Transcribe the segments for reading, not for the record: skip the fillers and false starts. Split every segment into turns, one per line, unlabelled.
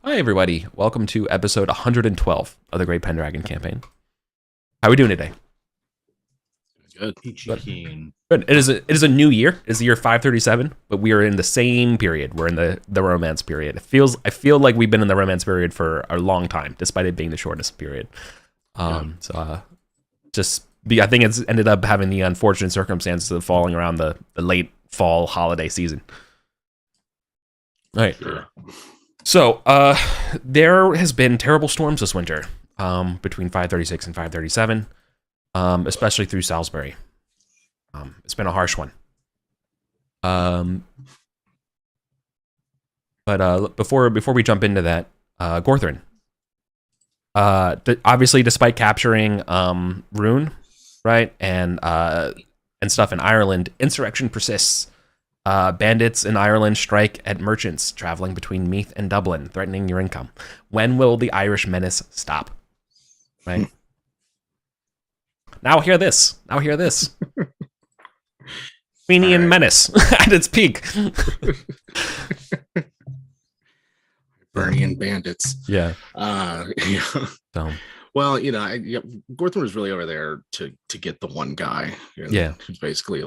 Hi, everybody. Welcome to episode 112 of the Great Pendragon Campaign. How are we doing today?
Good.
Good. It is a new year. It is the year 537, but we are in the same period. We're in the Romance period. I feel like we've been in the Romance period for a long time, despite it being the shortest period. I think it's ended up having the unfortunate circumstances of falling around the late fall holiday season. All right.
Sure.
So, there has been terrible storms this winter, between 536 and 537, especially through Salisbury. It's been a harsh one. But before we jump into that, Gorthrin. Obviously, despite capturing Rune, right, and stuff in Ireland, insurrection persists. Bandits in Ireland strike at merchants traveling between Meath and Dublin, threatening your income. When will the Irish menace stop? Right? Now hear this. Fenian menace at its peak.
Burnian bandits.
Yeah. So.
Well, Gortham was really over there to get the one guy.
Yeah.
Who's basically,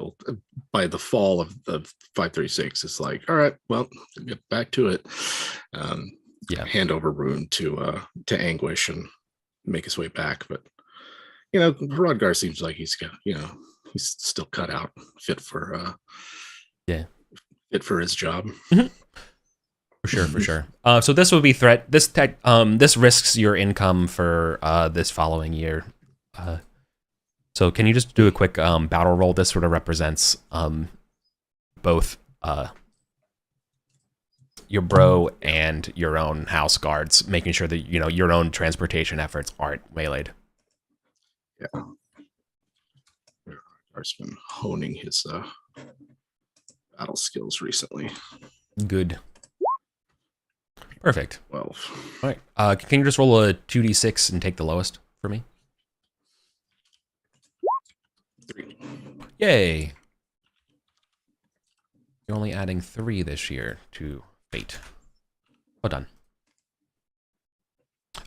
by the fall of the 536, it's like, all right, well, get back to it. Hand over Rune to Anguish and make his way back. But Rodgar seems like he's got, he's still cut out, fit for his job.
Mm-hmm. For sure. So this would be threat. This risks your income for this following year. So can you just do a quick battle roll? This sort of represents both your bro and your own house guards, making sure that your own transportation efforts aren't waylaid.
Yeah. Rodgar's been honing his battle skills recently.
Good. Perfect.
12.
All right. Can you just roll a 2d6 and take the lowest for me?
3.
Yay. You're only adding 3 this year to fate. Well done.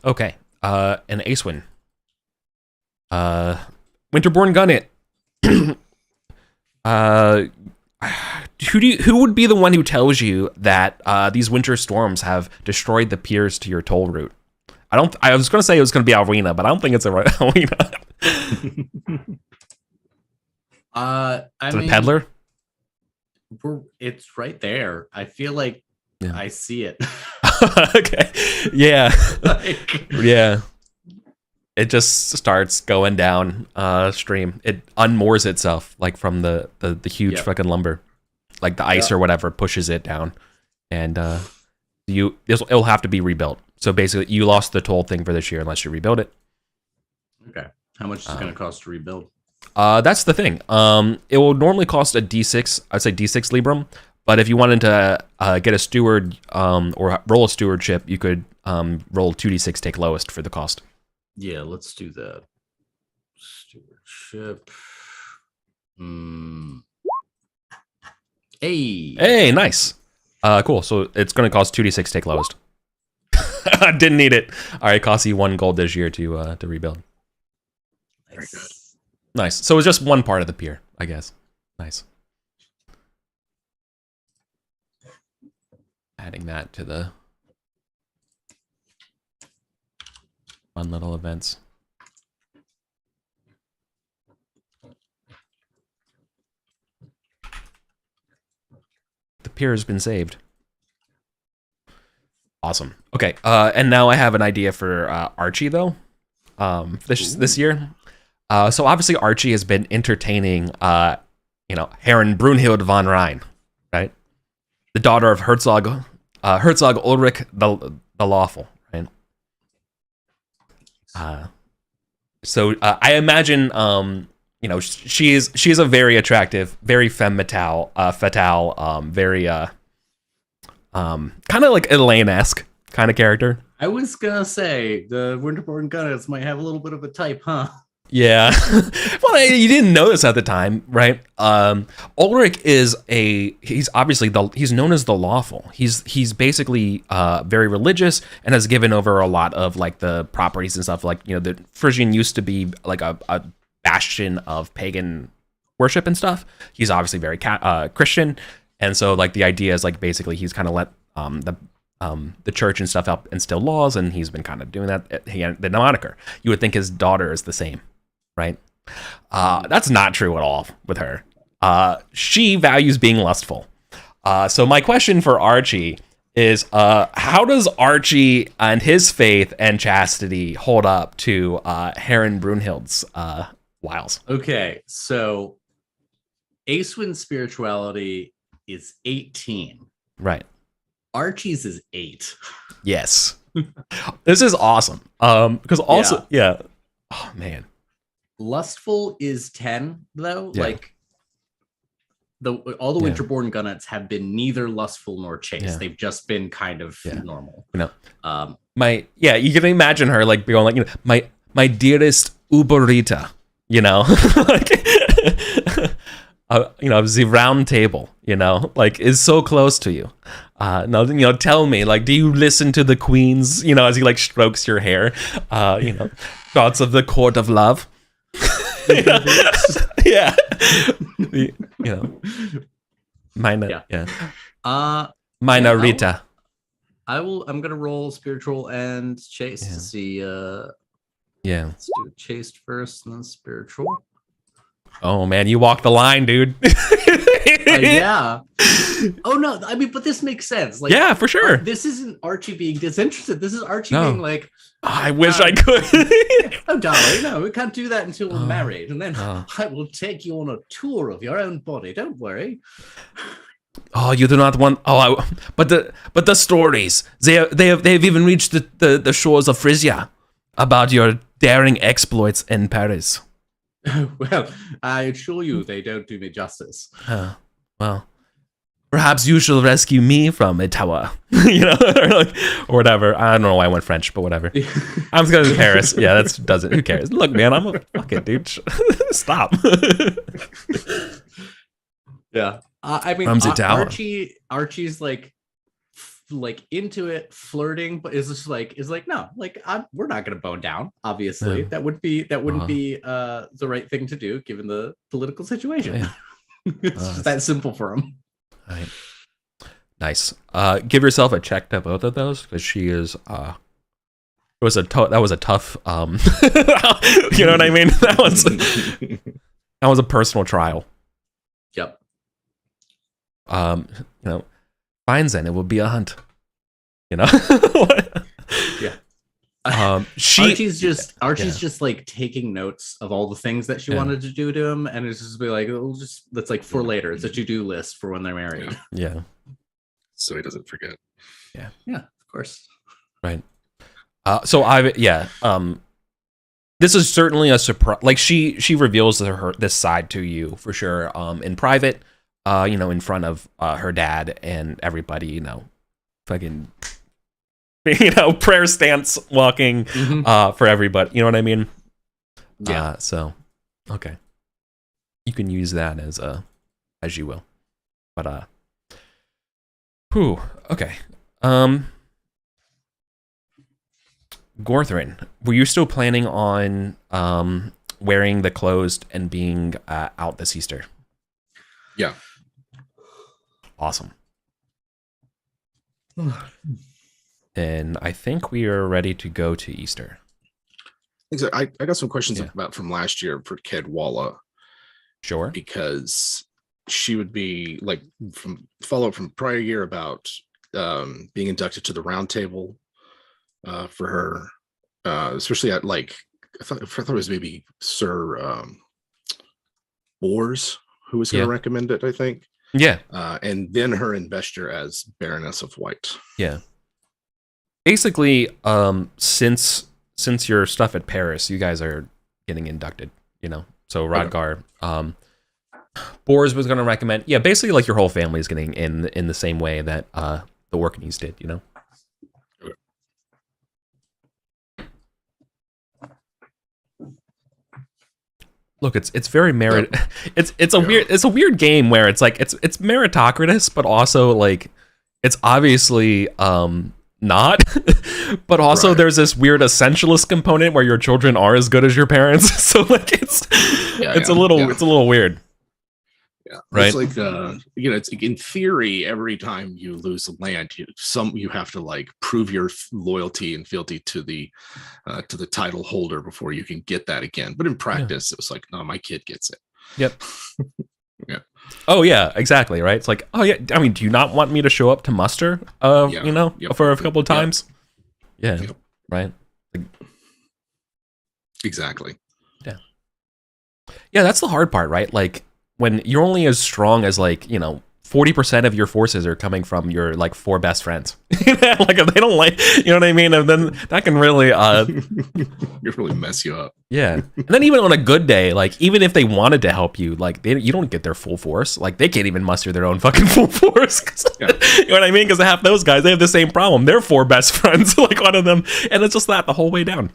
Okay. An Acewin. Winterborn Gunnet. Who would be the one who tells you that these winter storms have destroyed the piers to your toll route? I was going to say it was going to be Alrina, but I don't think it's Alrina. Is it a peddler?
It's right there. I feel like I see it.
Okay. Yeah. Yeah. It just starts going down stream. It unmoors itself like from the huge fucking lumber. Like the ice or whatever pushes it down. And it'll have to be rebuilt. So basically you lost the toll thing for this year unless you rebuild it.
Okay. How much is it going to cost to rebuild?
That's the thing. It will normally cost a D6, I'd say D6 Librum. But if you wanted to get a steward or roll a stewardship, you could roll 2D6, take lowest for the cost.
Yeah, let's do that. Stewardship.
Hey, nice. Cool. So it's going to cost 2d6, take lowest. Didn't need it. All right, costs you 1 gold this year to rebuild.
Very good.
Nice. So it's just one part of the pier, I guess. Nice. Adding that to the fun little events. The pier has been saved. Awesome. Okay. And now I have an idea for Archie though. This year. So obviously Archie has been entertaining Herren Brunhild von Rhein, right? The daughter of Herzog Ulrich the Lawful, right? So I imagine she's a very attractive, very femme fatale, very kind of like Elaine-esque kind of character.
I was gonna say the Winterborn Gunnets might have a little bit of a type, huh?
Yeah. Well, funny. You didn't know this at the time, right? Ulrich is he's obviously he's known as the lawful. He's basically very religious and has given over a lot of like the properties and stuff. Like, the Frisian used to be like a bastion of pagan worship and stuff. He's obviously very Christian, and so like the idea is like basically he's kind of let the church and stuff up instill laws, and he's been kind of doing that. He had the moniker. You would think his daughter is the same, right? That's not true at all with her. She values being lustful. So my question for Archie is, how does Archie and his faith and chastity hold up to Heron Brunhild's wiles?
Okay, so Acewind's spirituality is 18.
Right.
Archie's is 8.
Yes. This is awesome. Because also, yeah. Oh man.
Lustful is 10 though.
Yeah.
Like all the Winterborn Gunnets have been neither lustful nor chaste.
Yeah.
They've just been kind of normal.
You can imagine her like going like, my dearest Uberita, like the round table, like is so close to you. Now, tell me, like, do you listen to the queens, as he like strokes your hair, thoughts of the court of love? Yeah. Minorita.
I'm gonna roll spiritual and chaste to see. Let's do chaste first and then spiritual.
Oh man, you walk the line, dude.
Yeah. Oh no, I mean, but this makes sense. Like,
yeah, for sure.
This isn't Archie being disinterested. This is Archie being like,
I wish I could.
Oh, darling, no, we can't do that until we're married, and then I will take you on a tour of your own body. Don't worry.
Oh, you do not want. But the stories they've even reached the shores of Frisia about your daring exploits in Paris.
Well, I assure you, they don't do me justice.
Well, perhaps you shall rescue me from a tower, or whatever. I don't know why I went French, but whatever. I'm just going to Paris. Yeah, that doesn't. Who cares? Look, man, I'm a fuck it, dude. Stop.
Yeah, I mean, Archie's like into it, flirting, but is like no, like we're not gonna bone down. Obviously, that wouldn't be the right thing to do given the political situation. It's just that simple for him.
Right. Nice. Give yourself a check to both of those because she is. That was a tough. You know what I mean? That was a personal trial.
Yep.
Fine, then it will be a hunt.
Yeah. Archie's just like taking notes of all the things that she wanted to do to him, and it's just be like, that's like for later. It's a to-do list for when they're married.
Yeah.
So he doesn't forget.
Yeah. Yeah, of course.
Right. This is certainly a surprise. Like she reveals this side to you for sure. In private, in front of her dad and everybody, fucking, prayer stance walking, for everybody. You know what I mean?
Yeah.
So, okay, you can use that as you will, but okay. Gorthrin, were you still planning on wearing the clothes and being out this Easter?
Yeah.
Awesome. And I think we are ready to go to Easter.
I got some questions about from last year for Kedwalla.
Sure.
Because she would be like from follow-up from prior year about being inducted to the round table for her, especially at like I thought it was maybe Sir Bors who was going to recommend it, I think.
Yeah.
And then her investure as Baroness of White.
Yeah. Basically, since your stuff at Paris, you guys are getting inducted, So Rodgar, Bors was going to recommend, basically like your whole family is getting in the same way that the Orkneys did, Look, it's very merit. It's a weird game where it's like it's meritocratic, but also like it's obviously not. But also there's this weird essentialist component where your children are as good as your parents. So like it's a little weird.
Yeah,
right.
It's like it's like in theory, every time you lose land, you have to like prove your loyalty and fealty to the title holder before you can get that again. But in practice, it was like, no, my kid gets it.
Yep.
Yeah.
Oh yeah, exactly. Right. It's like, oh yeah. I mean, do you not want me to show up to muster? For a couple of times. Yeah. Yep. Right. Like,
exactly.
Yeah. Yeah, that's the hard part, right? Like, when you're only as strong as 40% of your forces are coming from your like 4 best friends. Like if they don't like, you know what I mean? And then that can really
really mess you up.
Yeah. And then even on a good day, like even if they wanted to help you, like you don't get their full force. Like they can't even muster their own fucking full force. You know what I mean? Because half those guys, they have the same problem. They're 4 best friends, like one of them, and it's just that the whole way down.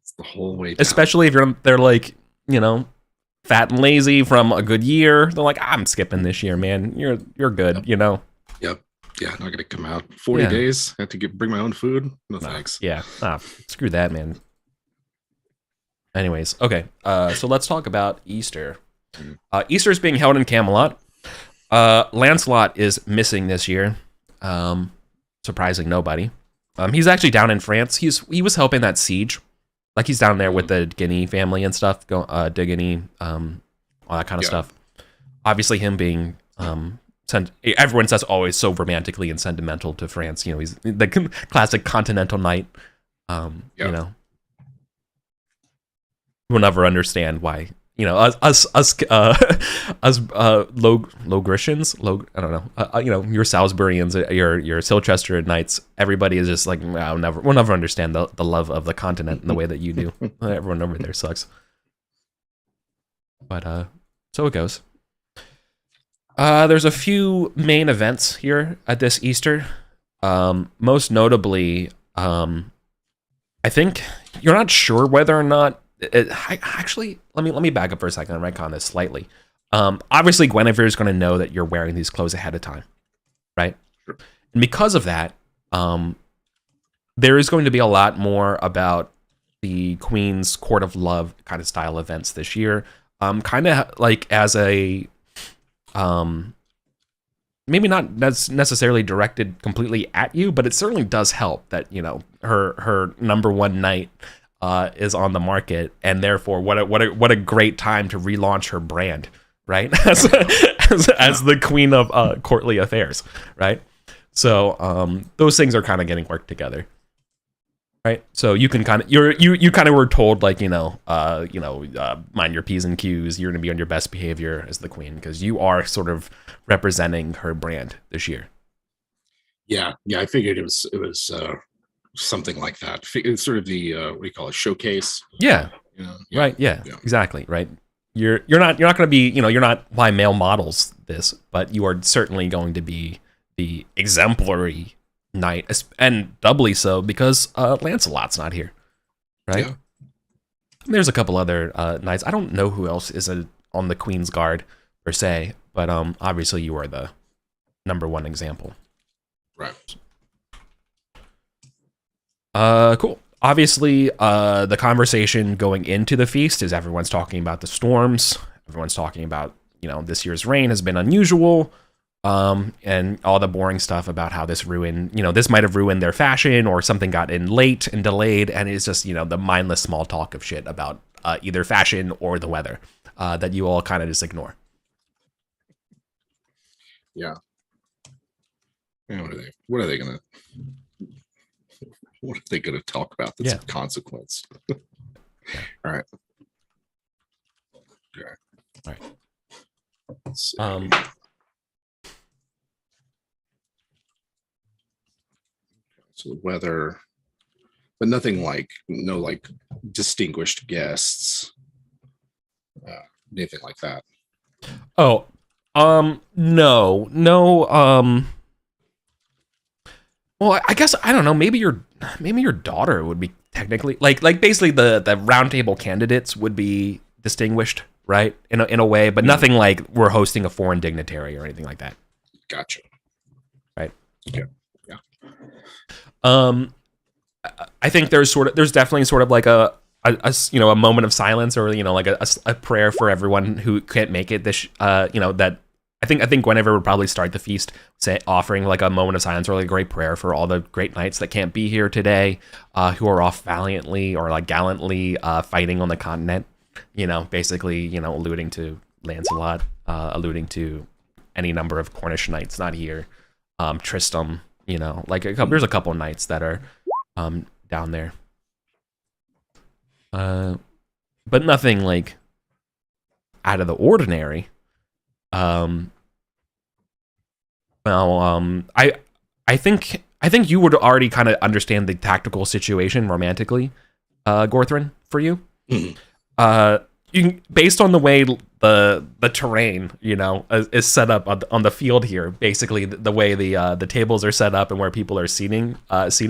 It's the whole way down.
Especially if they're like, fat and lazy from a good year. They're like, I'm skipping this year, man. You're good,
Yep. Yeah, not gonna come out 40 days. I have to bring my own food. No thanks.
Yeah. Screw that, man. Anyways, okay. So let's talk about Easter. Easter is being held in Camelot. Lancelot is missing this year. Surprising nobody. He's actually down in France. He was helping that siege. Like he's down there with the Guinea family and stuff, Guinea, all that kind of stuff. Obviously, him being everyone says always so romantically and sentimental to France. He's the classic continental knight. We'll never understand why. Us Logricians, I don't know. Your Salisburyans, your Silchester knights. Everybody is just like, we'll never understand the love of the continent in the way that you do. Everyone over there sucks. But so it goes. There's a few main events here at this Easter. Most notably, I think you're not sure whether or not. Actually, let me back up for a second and retcon this slightly. Obviously, Guinevere is going to know that you're wearing these clothes ahead of time, right?
Sure.
And because of that, there is going to be a lot more about the Queen's Court of Love kind of style events this year. Kind of like as a maybe not necessarily directed completely at you, but it certainly does help that her number one knight is on the market, and therefore what a great time to relaunch her brand, right? as the queen of courtly affairs, right? So those things are kind of getting worked together, right? So you can kind of you kind of were told like mind your P's and Q's. You're gonna be on your best behavior as the queen because you are sort of representing her brand this year.
Yeah, I figured it was something like that. It's sort of the what do you call it, showcase.
Yeah. Right. Yeah. Exactly. Right. You're not going to be, you're not by male models this, but you are certainly going to be the exemplary knight, and doubly so because Lancelot's not here, right? Yeah. There's a couple other knights. I don't know who else is on the Queen's Guard per se, but obviously you are the number one example.
Right.
Cool. Obviously, the conversation going into the feast is everyone's talking about the storms. Everyone's talking about, this year's rain has been unusual. And all the boring stuff about how this this might have ruined their fashion or something got in late and delayed. And it's just, the mindless small talk of shit about either fashion or the weather that you all kind of just ignore.
Yeah. What are they going to talk about that's of consequence? All right. Okay.
All right.
Let's see. So the weather, but nothing no distinguished guests, anything like that.
Oh, no. Well, I guess I don't know. Maybe your daughter would be technically like basically the roundtable candidates would be distinguished, right? In a way, but nothing like we're hosting a foreign dignitary or anything like that.
Gotcha.
Right.
Yeah.
I think there's definitely sort of like a moment of silence, or like a prayer for everyone who can't make it this that I think Guinevere would probably start the feast offering like a moment of silence or like a great prayer for all the great knights that can't be here today, who are off valiantly or like gallantly fighting on the continent, basically alluding to Lancelot, alluding to any number of Cornish knights not here, Tristram, there's a couple knights that are down there, but nothing like out of the ordinary. I think you would already kind of understand the tactical situation romantically, Gorthrin, for you. Based on the way the terrain, is set up on the field here, basically the way the tables are set up and where people are seated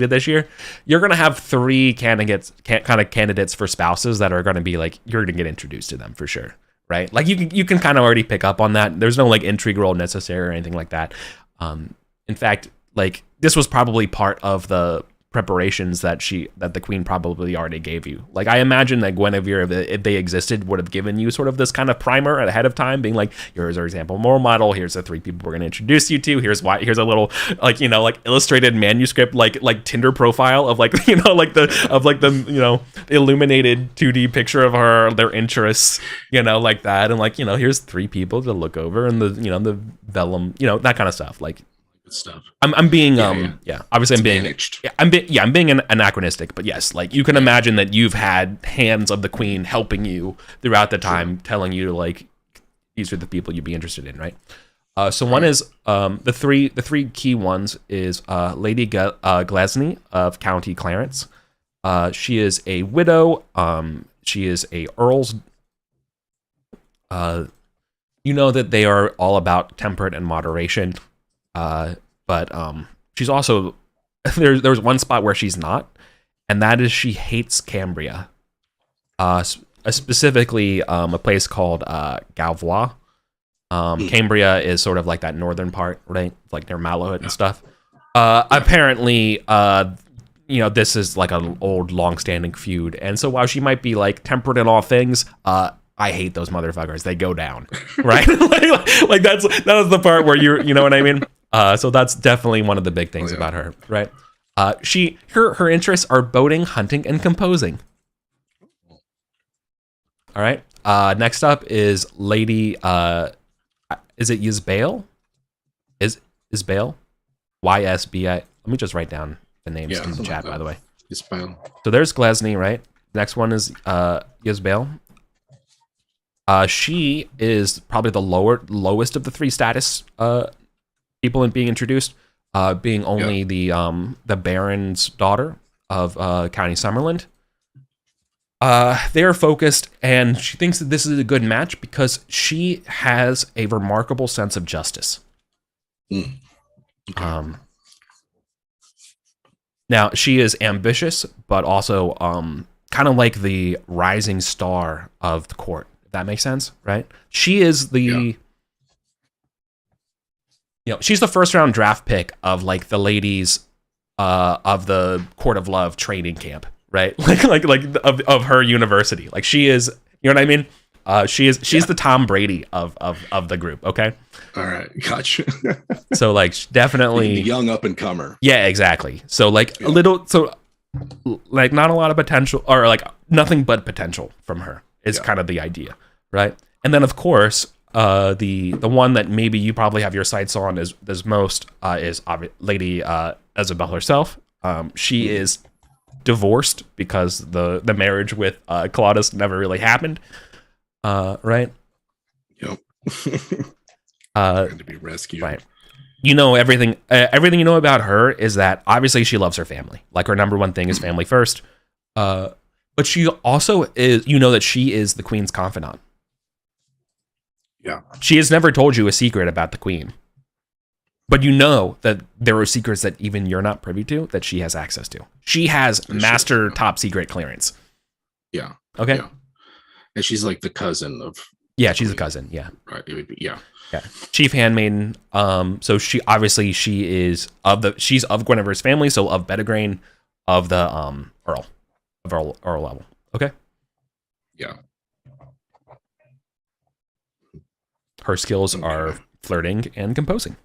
this year, you're gonna have three candidates for spouses that are gonna be like, you're gonna get introduced to them for sure, right? Like you can kind of already pick up on that. There's no like intrigue roll necessary or anything like that. In fact, like this was probably part of the preparations that the queen probably already gave you. Like I imagine that Guinevere, if they existed, would have given you sort of this kind of primer ahead of time, being like, here's our example role model, here's the three people we're going to introduce you to, here's a little like illustrated manuscript like Tinder profile of the illuminated 2D picture of their interests, like that, and here's three people to look over, and the vellum, that kind of stuff, like
stuff.
I'm being obviously I'm being anachronistic, but yes, like you can imagine that you've had hands of the queen helping you throughout the time, telling you like these are the people you'd be interested in, right? So one is the three key ones is Lady Glesney of County Clarence. She is a widow. She is a earl's. That they are all about temperate and moderation. But she's also there's one spot where she's not, and that is she hates Cambria, specifically a place called Galvois. Cambria is sort of like that northern part, right? Like near Malahut and stuff. Apparently, this is like an old, long-standing feud, and so while she might be like temperate in all things, I hate those motherfuckers. They go down, right? like that is the part where you know what I mean. So that's definitely one of the big things about her, right? Her interests are boating, hunting, and composing. All right. Next up is Lady. Is it Ysbael? Ysbael? YSBI. Let me just write down the names in the chat, by the way.
Ysbael. So
there's Glesney, right? Next one is Ysbael. She is probably the lowest of the three status people in being introduced, being only the Baron's daughter of County Summerland. They are focused, and she thinks that this is a good match because she has a remarkable sense of justice. Okay. Now, she is ambitious, but also kind of like the rising star of the court. If that makes sense, right? She is the... she's the first round draft pick of like the ladies of the Court of Love training camp, right? like of her university. Like she is, you know what I mean? She's the Tom Brady of the group. Okay.
All right, gotcha.
So like definitely
the young up and comer.
Yeah, exactly. So like a little, so like not a lot of potential, or like nothing but potential from her is kind of the idea, right? And then of course. The one that maybe you probably have your sights on is most is Lady Isabel herself. She is divorced because the marriage with Claudius never really happened, right?
Yep. Had to be rescued.
Right. Everything you know about her is that obviously she loves her family. Like her number one thing is family first. But she also is, that she is the queen's confidant.
Yeah.
She has never told you a secret about the queen. But that there are secrets that even you're not privy to that she has access to. She has master top secret clearance.
Yeah.
Okay.
And she's like the cousin of.
Yeah, she's a cousin. Yeah.
Right. Yeah.
Yeah. Chief Handmaiden. So she is she's of Guinevere's family, so of Bedegraine, of the Earl level. Okay.
Yeah.
Her skills are flirting and composing.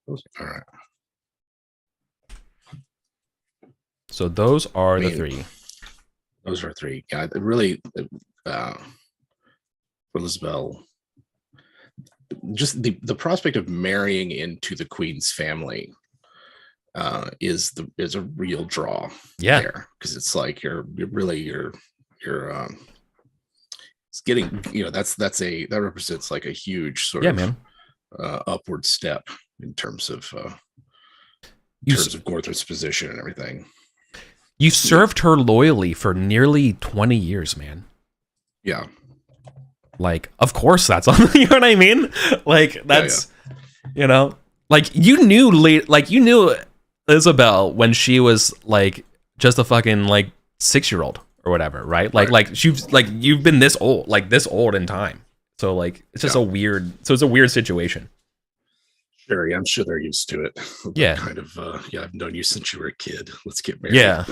All right.
So those are the three.
Those are three. Yeah, really, Elizabeth. Just the prospect of marrying into the Queen's family is a real draw.
Yeah,
there, because it's like you're it's getting, that represents like a huge sort of upward step in terms of Gorthred's position and everything.
You served her loyally for nearly 20 years, man.
Yeah.
Like, of course that's on, you know what I mean? Like, that's, like you knew Isabel when she was like just a fucking like 6-year-old or whatever, right? Like she's like, you've been this old in time. So like, it's just it's a weird situation.
Sure, yeah, I'm sure they're used to it.
Yeah.
Kind of, I've known you since you were a kid. Let's get married.
Yeah.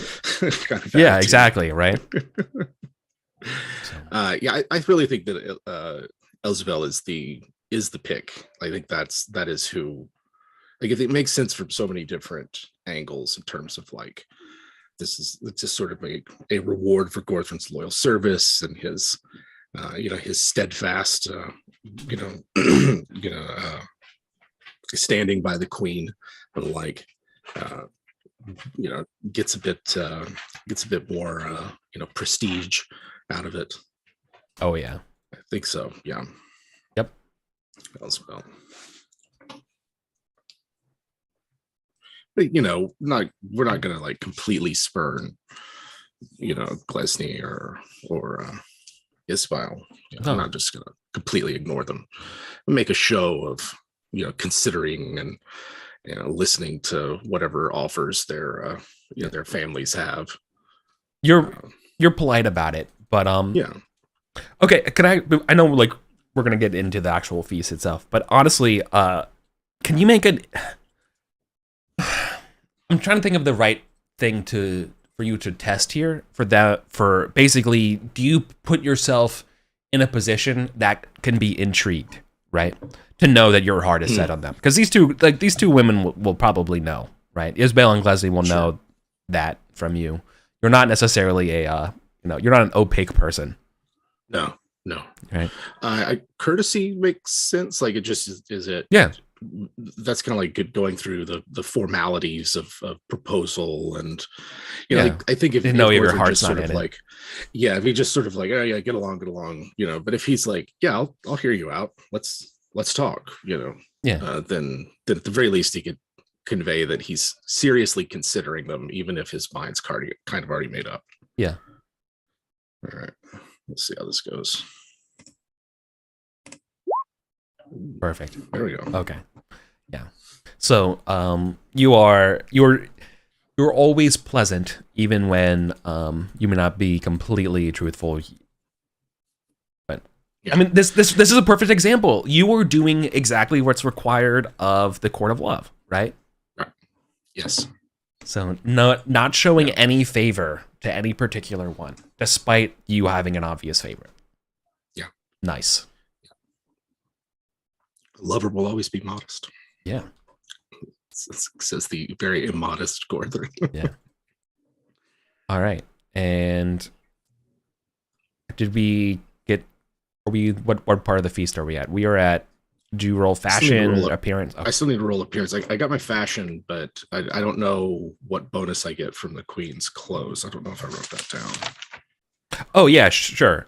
Kind of
yeah, exactly, right?
I really think that Elzebel is the pick. I think that is who, like, it makes sense from so many different angles in terms of like, it's just sort of a reward for Gorthrin's loyal service and his, his steadfast, standing by the Queen, and like, gets a bit more, prestige out of it.
Oh yeah,
I think so. Yeah.
Yep.
Elzebel. But we're not gonna like completely spurn, Glesny or Ismail. I'm not just gonna completely ignore them. We make a show of considering and listening to whatever offers their their families have.
You're polite about it, but
yeah.
Okay, I know like we're gonna get into the actual feast itself, but honestly, can you make I'm trying to think of the right thing for you to test here for basically, do you put yourself in a position that can be intrigued, right? To know that your heart is set on them. Because these two women will probably know, right? Isabel and Glesny will know that from you. You're not necessarily you're not an opaque person.
No.
Right.
Courtesy makes sense. Like, it just is it.
Yeah.
That's kind of like going through the formalities of proposal, and I think if
your heart's not in
it. If he just sort of like, oh yeah, get along, but if he's like, yeah, I'll hear you out, let's talk, then at the very least he could convey that he's seriously considering them, even if his mind's kind of already made up.
Yeah.
All right, let's see how this goes.
Perfect.
There we go.
Okay. Yeah. So you're always pleasant, even when you may not be completely truthful. But I mean, this is a perfect example. You were doing exactly what's required of the Court of Love, right?
Right. Yes.
So not showing any favor to any particular one, despite you having an obvious favorite.
Yeah.
Nice.
A lover will always be modest.
Yeah.
Says the very immodest Gorthrid.
Yeah. All right. And what part of the feast are we at? We are at, do you roll fashion, appearance?
I still need to roll appearance. I got my fashion, but I don't know what bonus I get from the Queen's clothes. I don't know if I wrote that down.
Oh yeah, sure.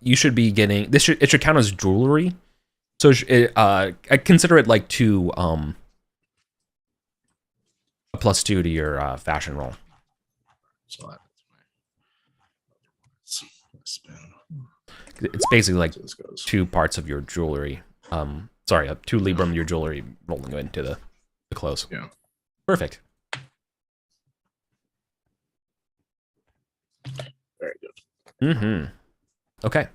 You should be getting this. It should count as jewelry. So I consider it like a +2 to your fashion roll.
So
it's basically like 2 parts of your jewelry. 2 librum of your jewelry rolling into the clothes.
Yeah.
Perfect.
Very good.
Okay.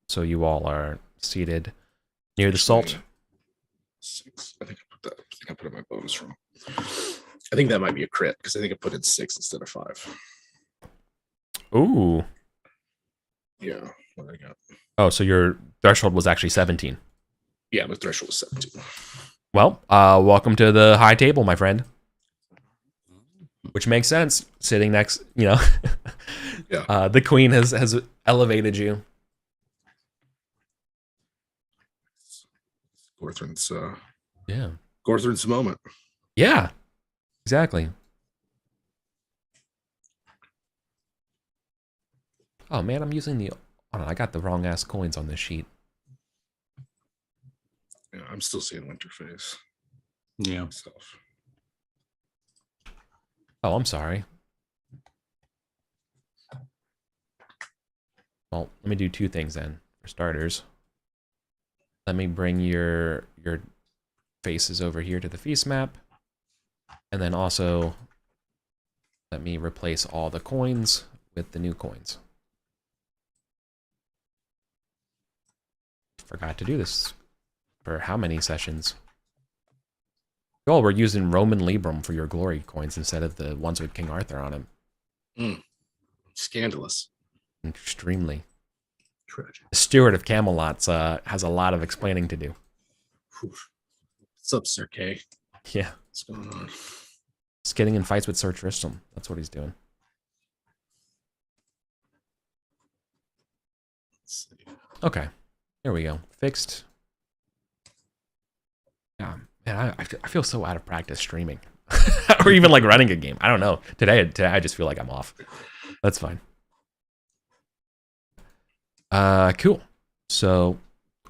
So you all are seated near the salt.
6. I think I put in my bonus wrong. I think that might be a crit because I think I put in 6 instead of 5.
Ooh.
Yeah. What I got?
Oh, so your threshold was actually 17.
Yeah, my threshold was 17.
Well, welcome to the high table, my friend. Which makes sense. Sitting next, yeah. The queen has elevated you.
Gorthrin's
yeah.
Gorthrin's moment.
Yeah. Exactly. Oh man, I'm using the I got the wrong ass coins on this sheet.
Yeah, I'm still seeing Winterface.
Yeah.
Stuff.
Oh, I'm sorry. Well, let me do 2 things then. For starters, let me bring your faces over here to the feast map. And then also, let me replace all the coins with the new coins. Forgot to do this for how many sessions? Oh, we're using Roman Librum for your glory coins instead of the ones with King Arthur on them.
Scandalous.
Extremely.
Tragic.
The Steward of Camelot's has a lot of explaining to do.
What's up, Sir Kay?
Yeah.
What's going on?
He's getting in fights with Sir Tristram. That's what he's doing.
Let's see.
Okay. There we go. Fixed. Yeah. Man, I feel so out of practice streaming. Or even like running a game. I don't know. Today I just feel like I'm off. That's fine. Cool. So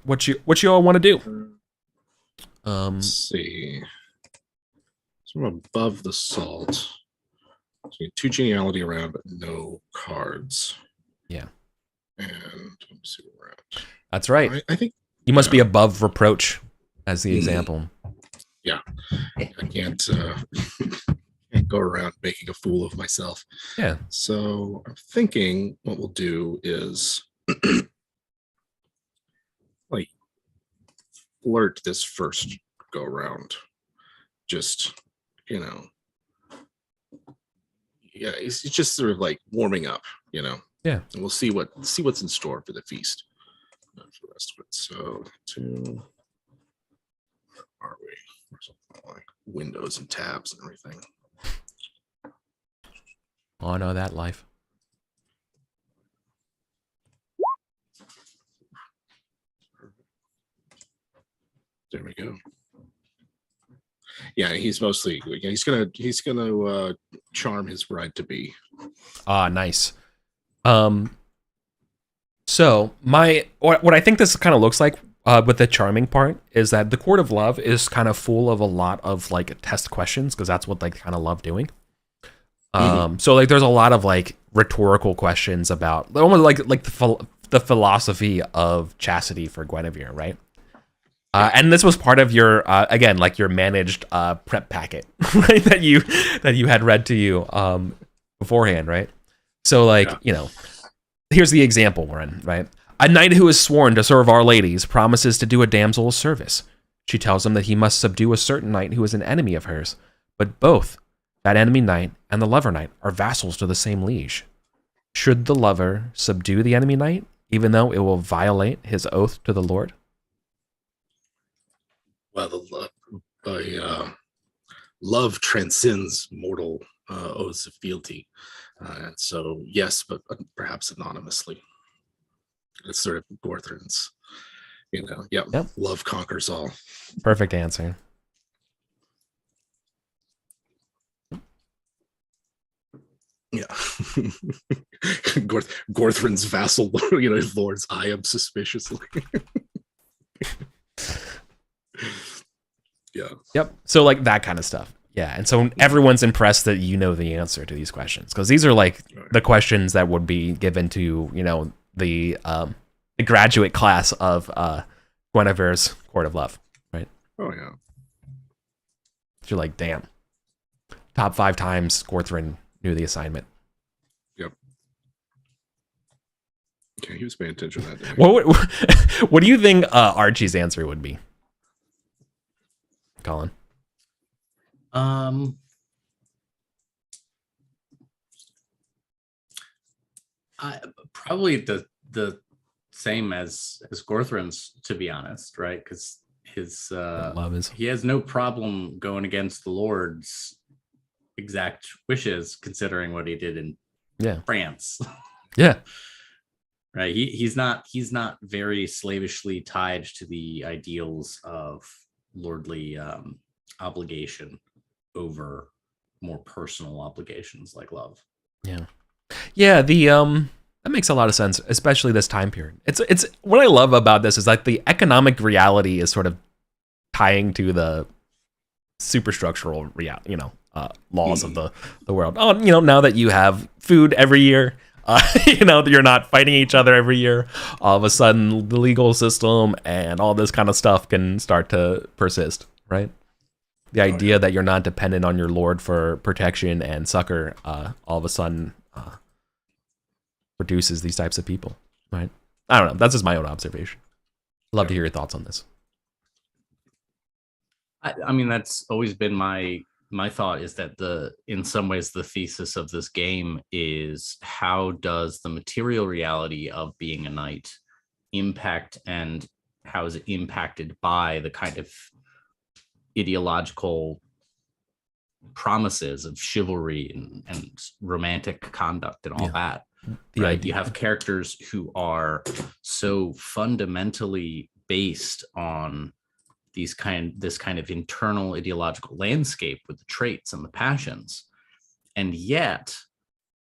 what you all want to do?
Let's see. So I'm above the salt. So you have 2 geniality around, but no cards.
Yeah.
And let me see where we're at.
That's right.
I think
you must be above reproach as the example.
Yeah. I can't go around making a fool of myself.
Yeah.
So I'm thinking what we'll do is like flirt this first go around. Just, yeah, it's just sort of like warming up,
Yeah.
And we'll see what's in store for the feast. For the rest of it. So 2 where are we? Like windows and tabs and everything.
Oh, I know that life.
There we go. Yeah, he's mostly he's gonna charm his bride to be.
Ah, nice. So what I think this kind of looks like with the charming part is that the Court of Love is kind of full of a lot of like test questions because that's what they kind of love doing. So like there's a lot of like rhetorical questions about almost like the philosophy of chastity for Guinevere, right? And this was part of your again like your managed prep packet, right? that you had read to you beforehand, right? So like here's the example we're in, right? A knight who is sworn to serve our ladies promises to do a damsel a service. She tells him that he must subdue a certain knight who is an enemy of hers, but both that enemy knight and the lover knight are vassals to the same liege. Should the lover subdue the enemy knight, even though it will violate his oath to the Lord?
Well, love transcends mortal oaths of fealty. And so, yes, but perhaps anonymously. It's sort of Gorthrin's, love conquers all.
Perfect answer.
Yeah. Gorthrin's vassal, lord's eye him suspiciously. Yeah.
Yep. So like that kind of stuff. Yeah. And so everyone's impressed that you know the answer to these questions because these are like the questions that would be given to, the graduate class of Guinevere's Court of Love, right?
Oh, yeah.
You're like, damn. Top 5 times Gorthrin knew the assignment.
Yep. he was paying attention that day.
What do you think Archie's answer would be, Colin?
Probably the same as Gorthram's, to be honest, right? Because his he has no problem going against the Lord's exact wishes, considering what he did in France.
Yeah.
Right. He's not very slavishly tied to the ideals of lordly obligation over more personal obligations like love.
Yeah. Yeah, that makes a lot of sense, especially this time period. It's what I love about this is like the economic reality is sort of tying to the superstructural laws of the world. Oh, now that you have food every year, you're not fighting each other every year. All of a sudden, the legal system and all this kind of stuff can start to persist, right? The idea that you're not dependent on your lord for protection and succor, all of a sudden produces these types of people, right? I don't know. That's just my own observation. I'd love to hear your thoughts on this.
I mean, that's always been my thought, is that in some ways the thesis of this game is how does the material reality of being a knight impact, and how is it impacted by the kind of ideological promises of chivalry and romantic conduct and all that. Right? You have characters who are so fundamentally based on this kind of internal ideological landscape with the traits and the passions, and yet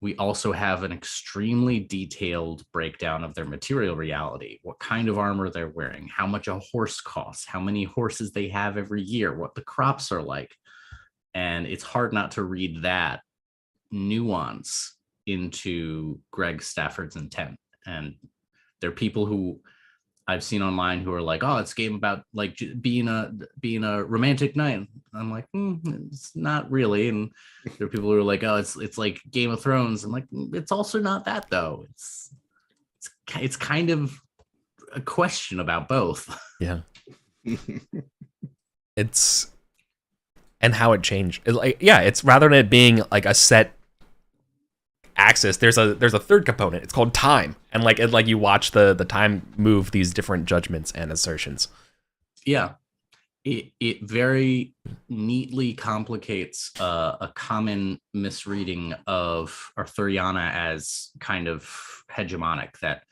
we also have an extremely detailed breakdown of their material reality, what kind of armor they're wearing, how much a horse costs, how many horses they have every year, what the crops are like. And it's hard not to read that nuance into Greg Stafford's intent. And there are people who I've seen online who are like, oh, it's a game about like being a romantic knight. I'm like, it's not really. And there are people who are like, oh, it's like Game of Thrones. I'm like, it's also not that though. It's kind of a question about both.
Yeah. And how it changed. It's rather than it being like a set axis, there's a third component. It's called time, and like you watch the time move these different judgments and assertions.
Yeah, it very neatly complicates a common misreading of Arthuriana as kind of hegemonic, that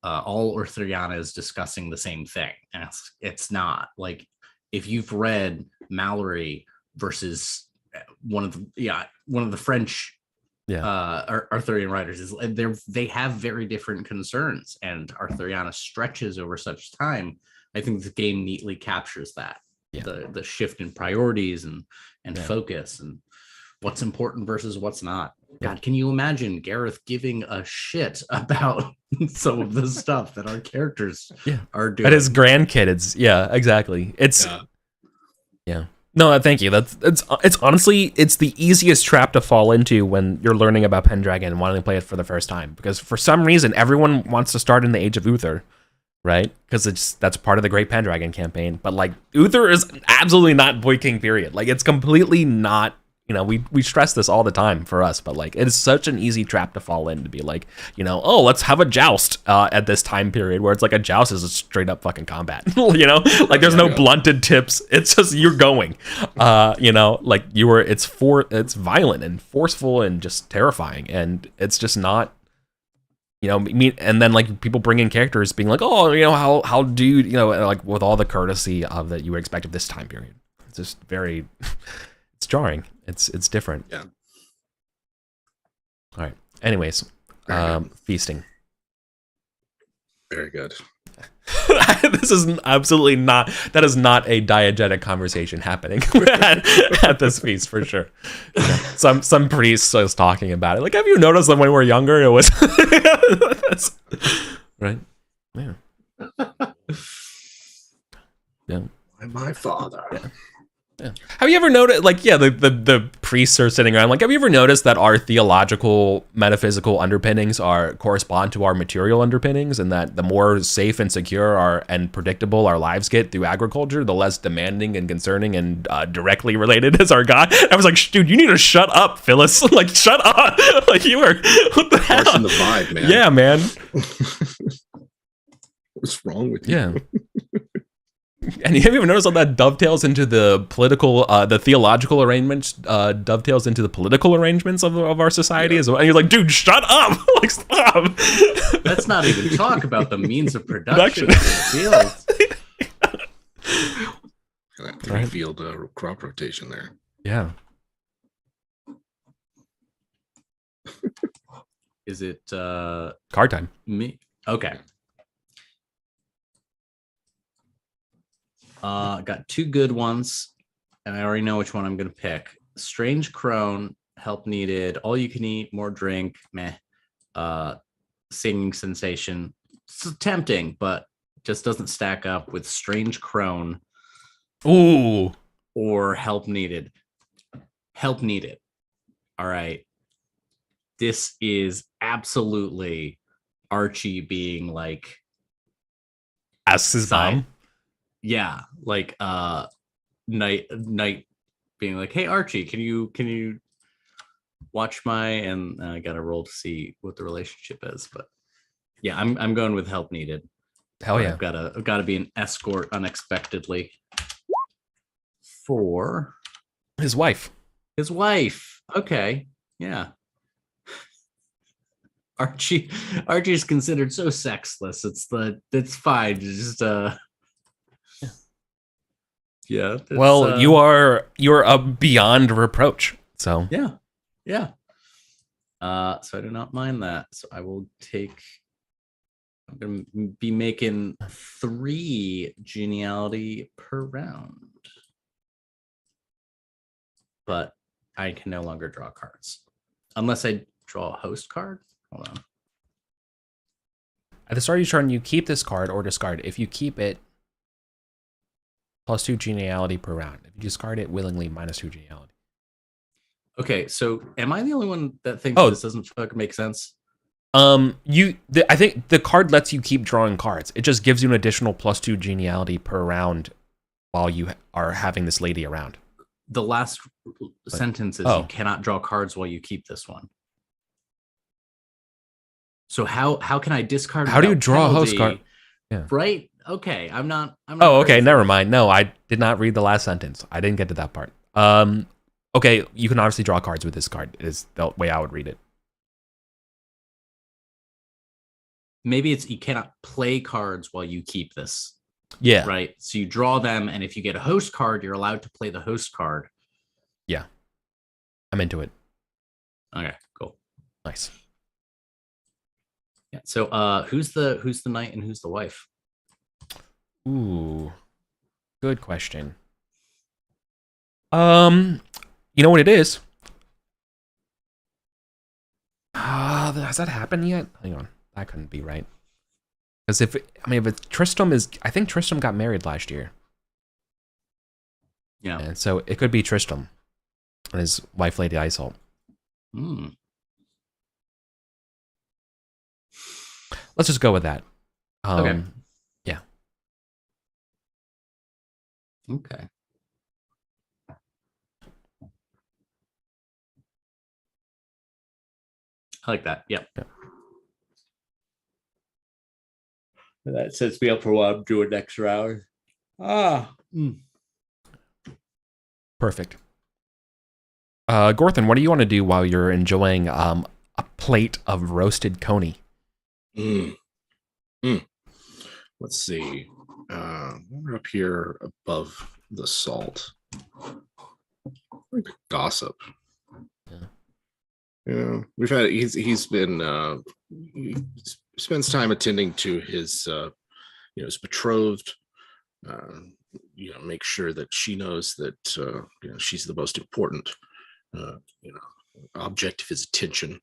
all Arthuriana is discussing the same thing, and it's not. Like, if you've read Mallory versus one of the French Arthurian writers, is they have very different concerns, and Arthuriana stretches over such time. I think the game neatly captures that, the shift in priorities and focus, and what's important versus what's not. God, can you imagine Gareth giving a shit about some of the stuff that our characters are doing?
At his grandkids, exactly. No, thank you. It's honestly, it's the easiest trap to fall into when you're learning about Pendragon and wanting to play it for the first time, because for some reason everyone wants to start in the Age of Uther, right? Because that's part of the Great Pendragon Campaign. But like, Uther is absolutely not Boy King period. Like, it's completely not. We stress this all the time for us, but like, it is such an easy trap to fall in, to be like, oh, let's have a joust at this time period, where it's like a joust is a straight up fucking combat. Like, there's no blunted tips. It's just you're going. Like it's violent and forceful and just terrifying, and it's just not. And then like people bring in characters being like, oh, how do you like, with all the courtesy of that you would expect of this time period. It's just very. It's jarring. It's different.
Yeah.
All right. Anyways, feasting.
Very good.
This is absolutely not. That is not a diegetic conversation happening at this feast for sure. Some priest was talking about it. Like, have you noticed that when we were younger, it was right? Yeah. Yeah.
My father.
Yeah. Yeah. Have you ever noticed, like, the priests are sitting around, like, have you ever noticed that our theological, metaphysical underpinnings correspond to our material underpinnings, and that the more safe and secure and predictable our lives get through agriculture, the less demanding and concerning and directly related is our God? I was like, dude, you need to shut up, Phyllis. Like, shut up. Like, you were, what the hell?
Harshing the vibe, man.
Yeah, man.
What's wrong with you?
Yeah. And have you ever noticed how that dovetails into the political, the theological arrangements, dovetails into the political arrangements of our society as well? And you're like, dude, shut up! Like, stop!
Let's not even talk about the means of production in the field.
That three-field crop rotation there.
Yeah.
Is it
card time?
Me? Okay. Got two good ones, and I already know which one I'm gonna pick. Strange Crone, help needed, all you can eat, more drink, meh. Singing sensation. It's tempting, but just doesn't stack up with Strange Crone.
Ooh.
Or help needed. Help needed. All right. This is absolutely Archie being like,
asks his mom.
Yeah, like night being like, hey Archie, can you watch my, and I gotta roll to see what the relationship is, but yeah, I'm going with help needed.
Hell yeah.
I've gotta be an escort unexpectedly for
his wife.
Okay, yeah. Archie's considered so sexless. It's fine. Just yeah.
Well, you're beyond reproach. So
yeah. So I do not mind that. So I will take. I'm going to be making 3 geniality per round, but I can no longer draw cards unless I draw a host card. Hold on.
At the start of your turn, you keep this card or discard. If you keep it, +2 geniality per round. If you discard it willingly, -2 geniality.
Okay, so am I the only one that thinks this doesn't fucking make sense?
I think the card lets you keep drawing cards. It just gives you an additional +2 geniality per round while you are having this lady around.
The last sentence is you cannot draw cards while you keep this one. So how can I discard?
How do you draw a host card?
Yeah. Right. Okay. I'm not.
Oh, okay. Never mind. No, I did not read the last sentence. I didn't get to that part. Okay. You can obviously draw cards with this card. Is the way I would read it.
Maybe it's you cannot play cards while you keep this.
Yeah.
Right. So you draw them, and if you get a host card, you're allowed to play the host card.
Yeah. I'm into it.
Okay. Cool.
Nice.
Yeah. So who's the knight and who's the wife?
Ooh. Good question. You know what it is? Has that happened yet? Hang on. That couldn't be right. Because if Tristram is, I think Tristram got married last year.
Yeah.
And so it could be Tristram and his wife, Lady Iseult. Let's just go with that.
Okay.
Yeah.
Okay. I like that. Yep. Yeah. That sets me up for what I'm doing next round.
Perfect. Gorthan, what do you want to do while you're enjoying a plate of roasted coney?
Let's see. We're up here above the salt. Gossip. Yeah, we've had. He's been. He spends time attending to his, his betrothed. Make sure that she knows that she's the most important, object of his attention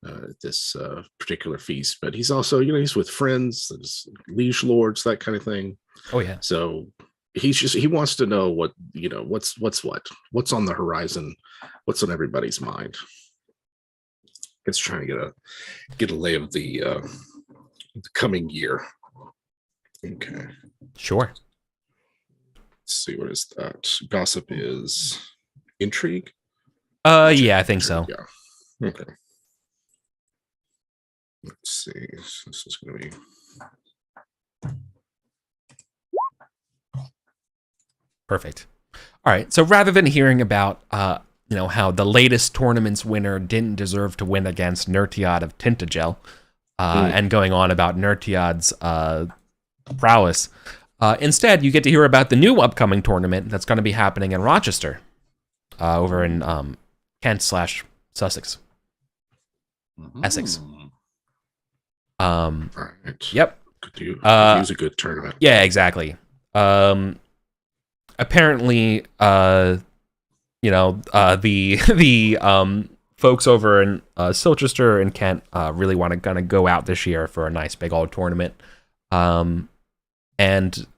at this particular feast. But he's also, he's with friends, liege lords, that kind of thing.
Oh yeah.
So he wants to know what, what's on the horizon, what's on everybody's mind. It's trying to get a lay of the coming year. Okay.
Sure.
Let's see, what is that? Gossip is intrigue?
Yeah, I think so.
Yeah. Okay. Let's see. This is going to be.
Perfect. All right. So rather than hearing about, how the latest tournament's winner didn't deserve to win against Nertiad of Tintagel, and going on about Nertiad's prowess, instead you get to hear about the new upcoming tournament that's going to be happening in Rochester, over in Kent/Sussex, Essex.
Right.
Yep.
Could use a good tournament.
Yeah, exactly. Apparently, the folks over in Silchester and Kent really want to kind of go out this year for a nice big old tournament. And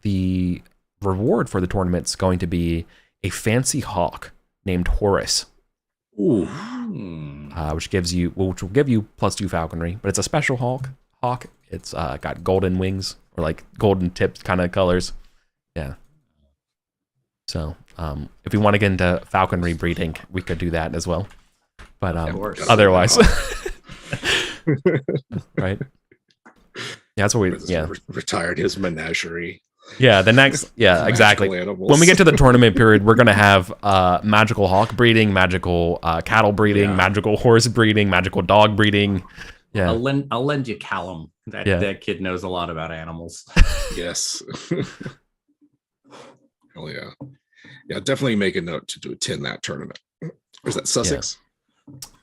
the reward for the tournament is going to be a fancy hawk named Horus.
Ooh.
Which will give you +2 falconry, but it's a special hawk. It's got golden wings, or like golden tipped kind of colors. Yeah. So if we want to get into falconry breeding, we could do that as well. But otherwise, right? Yeah, that's what we. Yeah,
retired his menagerie.
Yeah, exactly.
Animals.
When we get to the tournament period, we're gonna have magical hawk breeding, magical cattle breeding, magical horse breeding, magical dog breeding. Yeah,
I'll lend you Callum. That kid knows a lot about animals.
Yes. Hell yeah. Yeah, definitely make a note to attend that tournament. Is that Sussex?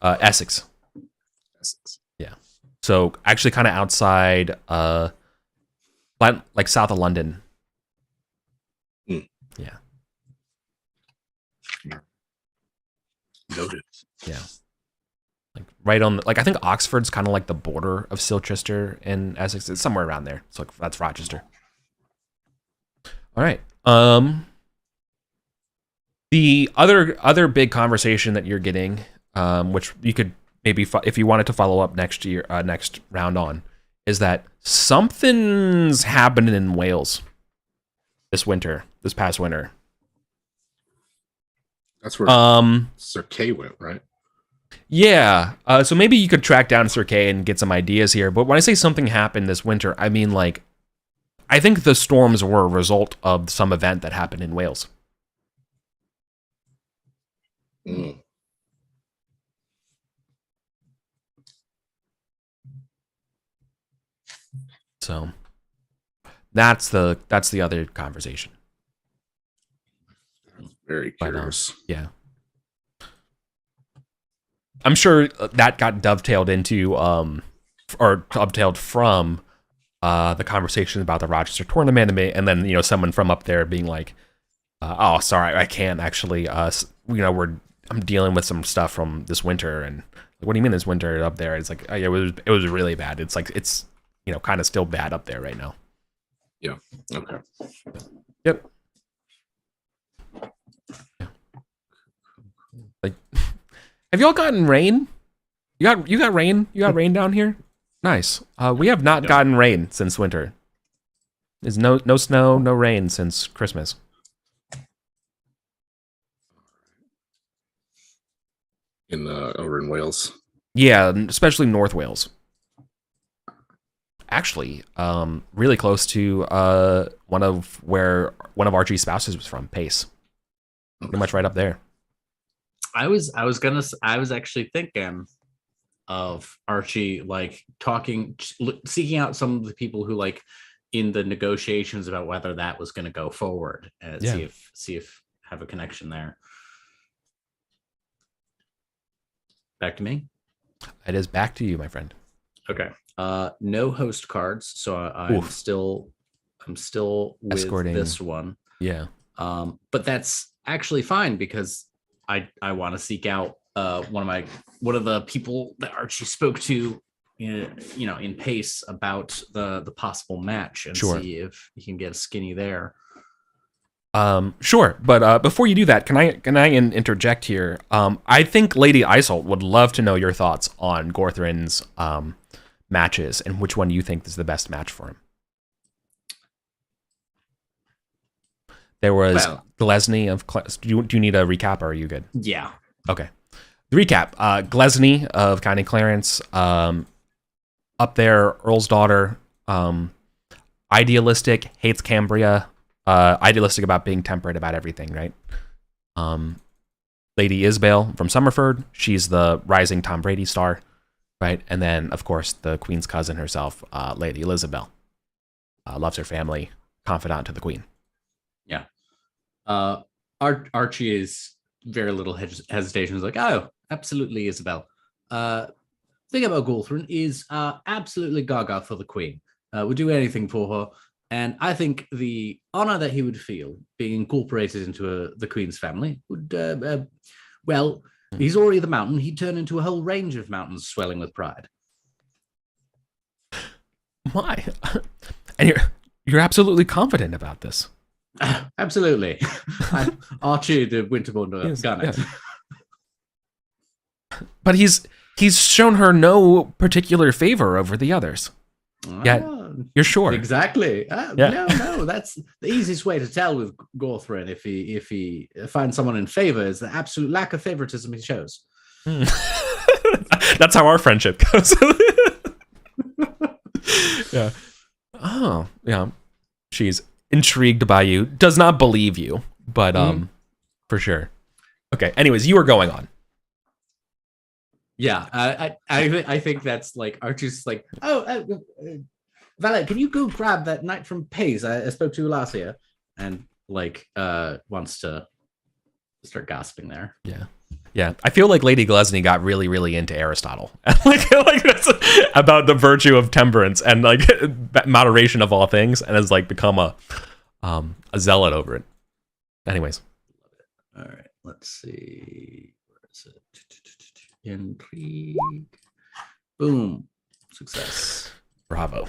Yeah. Essex. Yeah. So actually kind of outside like south of London. Yeah.
Noted.
Yeah. Like right on I think Oxford's kind of like the border of Silchester and Essex. It's somewhere around there. So that's Rochester. All right. The other big conversation that you're getting, which you could maybe if you wanted to follow up next round on, is that something's happening in Wales this past winter.
That's where Sir Kay went, right?
Yeah. So maybe you could track down Sir Kay and get some ideas here. But when I say something happened this winter, I mean I think the storms were a result of some event that happened in Wales.
Mm.
So that's the other conversation.
Very curious.
Yeah. I'm sure that got dovetailed into or dovetailed from the conversation about the Rochester tournament, and then someone from up there being like, "Oh, sorry, I can't actually. I'm dealing with some stuff from this winter." And what do you mean this winter up there? It's like, oh, yeah, it was really bad. It's like it's kind of still bad up there right now.
Yeah. Okay.
Yep. Yeah. Like, have y'all gotten rain? You got rain? You got rain down here? Nice. We have not gotten rain since winter. There's no snow, no rain since Christmas.
Over in Wales.
Yeah, especially North Wales. Actually, really close to one of Archie's spouses was from, Pace. Pretty much right up there.
I was actually thinking of Archie seeking out some of the people who in the negotiations about whether that was going to go forward, and see if have a connection there. Back to me.
It is back to you, my friend.
Okay. No host cards, so I'm still with escorting this one.
Yeah.
But that's actually fine because I want to seek out one of the people that Archie spoke to in Pace about the possible match and see if he can get a skinny there.
Sure, but before you do that, can I interject here? I think Lady Isolt would love to know your thoughts on Gorthrin's matches and which one you think is the best match for him. There was Glesny of... Do you need a recap, or are you good?
Yeah.
Okay. The recap. Glesny of County Clarence. Up there, Earl's daughter. Idealistic, hates Cambria. Idealistic about being temperate about everything, right? Lady Isabel from Summerford. She's the rising Tom Brady star, right? And then, of course, the Queen's cousin herself, Lady Elizabeth. Loves her family, confidant to the Queen.
Yeah. Archie is very little hesitation. He's like, oh, absolutely, Isabel. Thing about Gorthrin is absolutely gaga for the Queen. Would do anything for her. And I think the honor that he would feel being incorporated into the Queen's family would, he's already the mountain. He'd turn into a whole range of mountains swelling with pride.
My, and you're absolutely confident about this.
Absolutely. Archie the Winterborn gun it.
Yeah. But he's shown her no particular favor over the others. Yeah, you're sure?
Exactly. No, that's the easiest way to tell with Gorthrin. If he finds someone in favor, is the absolute lack of favoritism he shows.
That's how our friendship goes. Yeah. Oh, yeah. She's intrigued by you. Does not believe you, but for sure. Okay. Anyways, you were going on.
Yeah, I think that's like Archie's like, Valet, can you go grab that knight from Pace I spoke to last year, and like wants to start gossiping there.
Yeah. I feel like Lady Glesny got really, really into Aristotle, like that's about the virtue of temperance and like moderation of all things, and has like become a zealot over it. Anyways,
all right, let's see. Where is it? Intrigue. Boom. Success.
Bravo.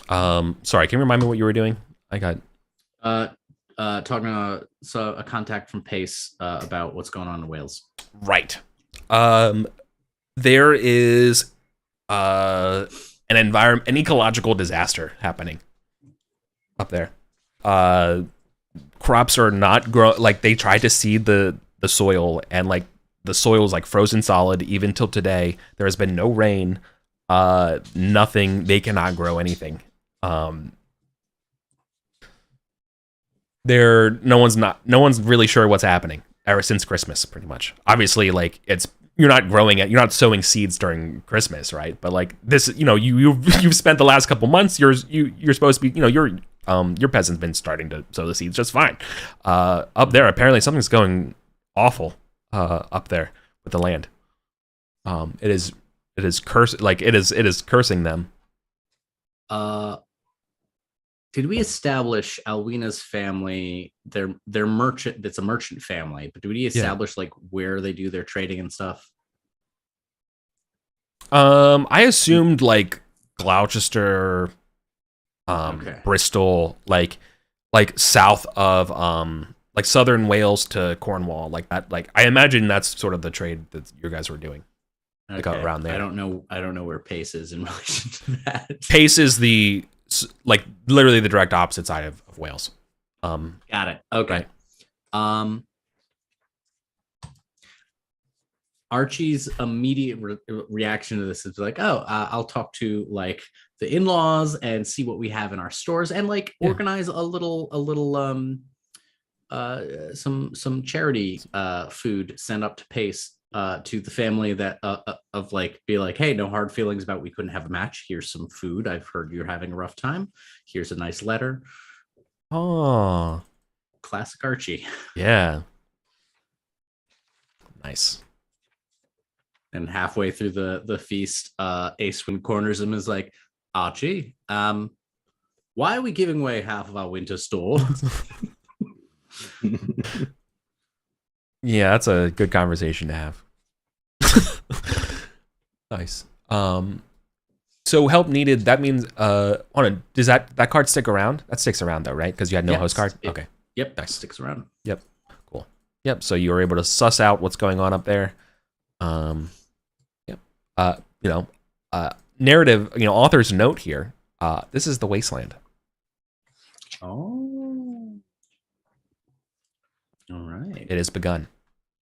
Sorry, can you remind me what you were doing? I got
talking to a contact from Pace about what's going on in Wales.
Right. There is an ecological disaster happening up there. Crops are not growing. Like, they tried to seed the soil, and like the soil is like frozen solid even till today. There has been no rain, nothing. They cannot grow anything. No one's really sure what's happening ever since Christmas, pretty much. Obviously, like, you're not growing it, you're not sowing seeds during Christmas, right? But like this, you've spent the last couple months, you're supposed to be, your peasant's been starting to sow the seeds just fine. Up there, apparently something's going awful up there with the land. It is cursed, like it is cursing them.
Did we establish Alwina's family? They're merchant. It's a merchant family, but do we establish like where they do their trading and stuff?
I assumed like Gloucester, Bristol, like south of like southern Wales to Cornwall, like that. Like, I imagine that's sort of the trade that you guys were doing.
Okay.
Like around there.
I don't know where Pace is in relation to that.
Pace is like literally the direct opposite side of Wales.
Got it. Okay. Right. Archie's immediate reaction to this is like, I'll talk to like the in-laws and see what we have in our stores, and like organize a little some charity food sent up to Pace to the family that of like, be like, hey, no hard feelings about we couldn't have a match. Here's some food. I've heard you're having a rough time. Here's a nice letter.
Oh,
classic Archie.
Yeah. Nice.
And halfway through the feast, Acewind corners him, is like, Archie, why are we giving away half of our winter store?
Yeah, that's a good conversation to have. Nice. So help needed. That means does that card stick around? That sticks around though, right? Because you had no host card. Okay.
Yep. Nice. Sticks around.
Yep. Cool. Yep. So you were able to suss out what's going on up there. Yep. Narrative. Author's note here. This is the Wasteland.
Oh. All right.
It has begun.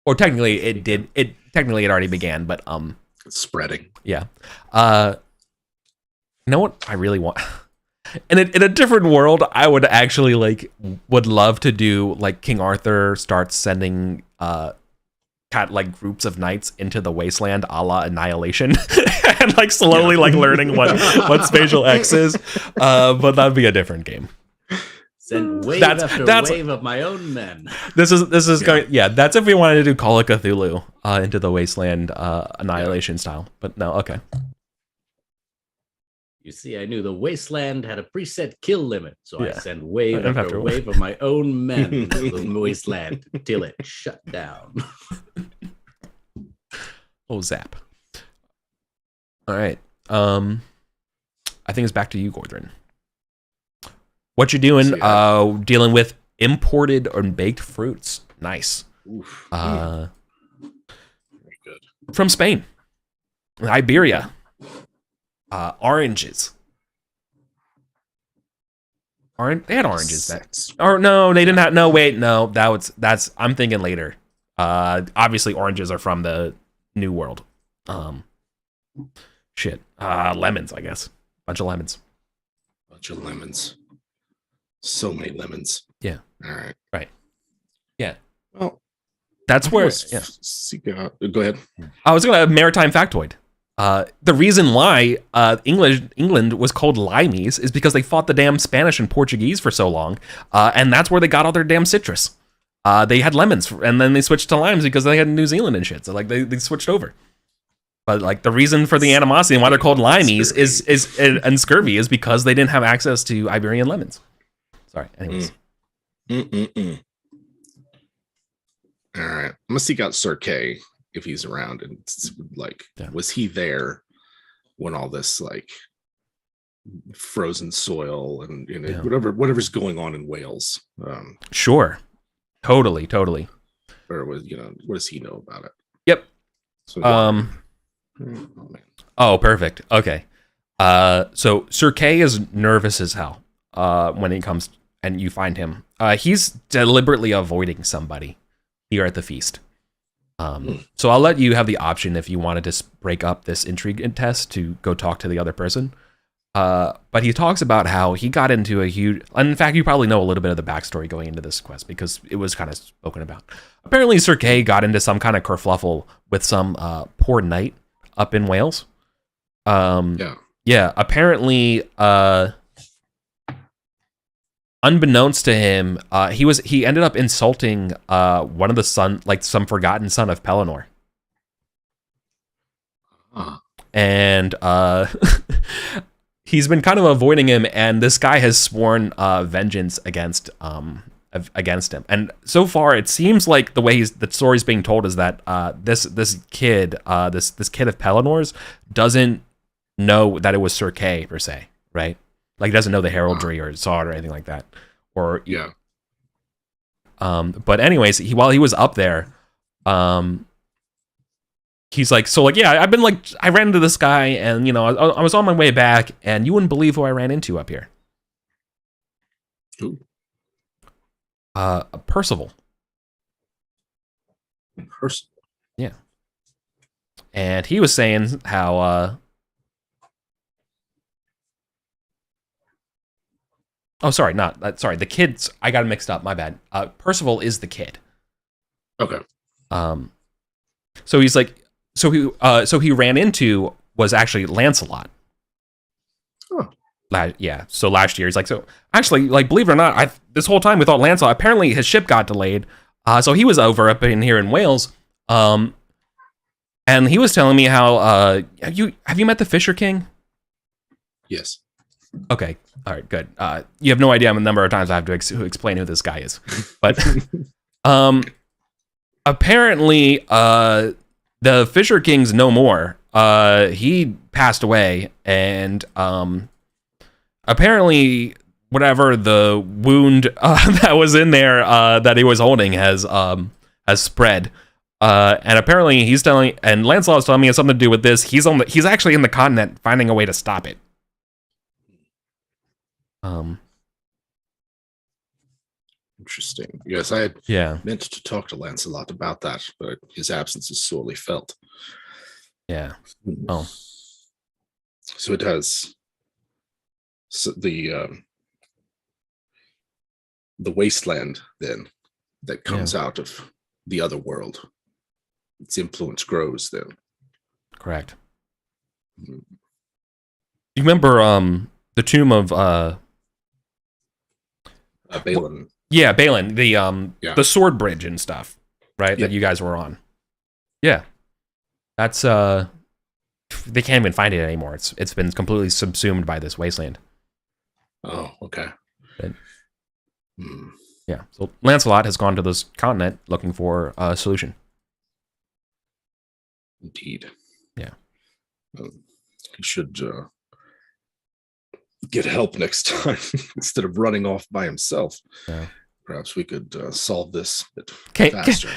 Or technically, it did. It already began, but
it's spreading.
Yeah. You know what I really want? In a different world, I would actually would love to do King Arthur starts sending groups of knights into the Wasteland, a la Annihilation, and slowly learning what Spatial X is. But that'd be a different game.
Send wave after wave of my own men.
This is going. Yeah, that's if we wanted to do Call of Cthulhu into the Wasteland Annihilation style. But no, okay.
You see, I knew the Wasteland had a preset kill limit, so I send wave after wave of my own men into the Wasteland till it shut down.
Oh, zap. All right. I think it's back to you, Gordon. What you doing? Dealing with imported or baked fruits. Nice.
Very good.
From Spain, Iberia. Oranges. They had oranges back. Or no, they didn't have. No, wait, no. That's. I'm thinking later. Obviously, oranges are from the New World. Lemons, I guess. Bunch of lemons.
So many lemons.
Yeah.
All right.
Right. Yeah.
Well,
that's where.
Go ahead.
I was gonna maritime factoid. The reason why England was called limeys is because they fought the damn Spanish and Portuguese for so long, and that's where they got all their damn citrus. They had lemons, and then they switched to limes because they had New Zealand and shit. So they switched over. But the reason for the animosity and why they're called limeys and scurvy is because they didn't have access to Iberian lemons. Sorry. Anyways.
All right. I'm gonna seek out Sir Kay if he's around, and was he there when all this frozen soil and whatever's going on in Wales?
Sure. Totally.
Or what does he know about it?
Yep.
So,
perfect. Okay. So Sir Kay is nervous as hell when he comes and you find him. He's deliberately avoiding somebody here at the feast. So I'll let you have the option if you want to just break up this intrigue test to go talk to the other person. But he talks about how he got into a huge... In fact, you probably know a little bit of the backstory going into this quest because it was kind of spoken about. Apparently, Sir Kay got into some kind of kerfluffle with some poor knight up in Wales. Yeah, apparently... unbeknownst to him, he ended up insulting one of the some forgotten son of Pelennor. And he's been kind of avoiding him, and this guy has sworn vengeance against him. And so far, it seems like the way the story's being told is that this kid of Pellennor's doesn't know that it was Sir Kay per se, right? He doesn't know the heraldry or saw it or anything like that. But anyways, while he was up there, he's I ran into this guy, and I was on my way back, and you wouldn't believe who I ran into up here.
Who?
Percival. Yeah. And he was saying how the kids. I got it mixed up. My bad. Percival is the kid.
Okay.
So he's so he ran into was actually Lancelot.
Oh.
Yeah. So last year he's so actually believe it or not, this whole time we thought Lancelot. Apparently his ship got delayed. So he was over up in here in Wales. And he was telling me how have you met the Fisher King?
Yes.
Okay. All right, good. You have no idea the number of times I have to explain who this guy is. But apparently the Fisher King's no more. he passed away, and apparently whatever the wound that was in there that he was holding has spread. And apparently he's telling, and Lancelot's telling me it's something to do with this. He's actually in the continent finding a way to stop it.
Interesting. Yes, I had meant to talk to Lancelot about that, but his absence is sorely felt.
Yeah. Oh.
So it has the Wasteland then that comes out of the other world. Its influence grows then.
Correct. You remember the tomb of
Balin.
Yeah, Balin, the sword bridge and stuff, right? That you guys were on. Yeah. That's they can't even find it anymore. It's been completely subsumed by this wasteland.
Oh, okay.
But, yeah. So Lancelot has gone to this continent looking for a solution.
Indeed.
Yeah.
He should get help next time instead of running off by himself.
Yeah.
Perhaps we could solve this a bit faster.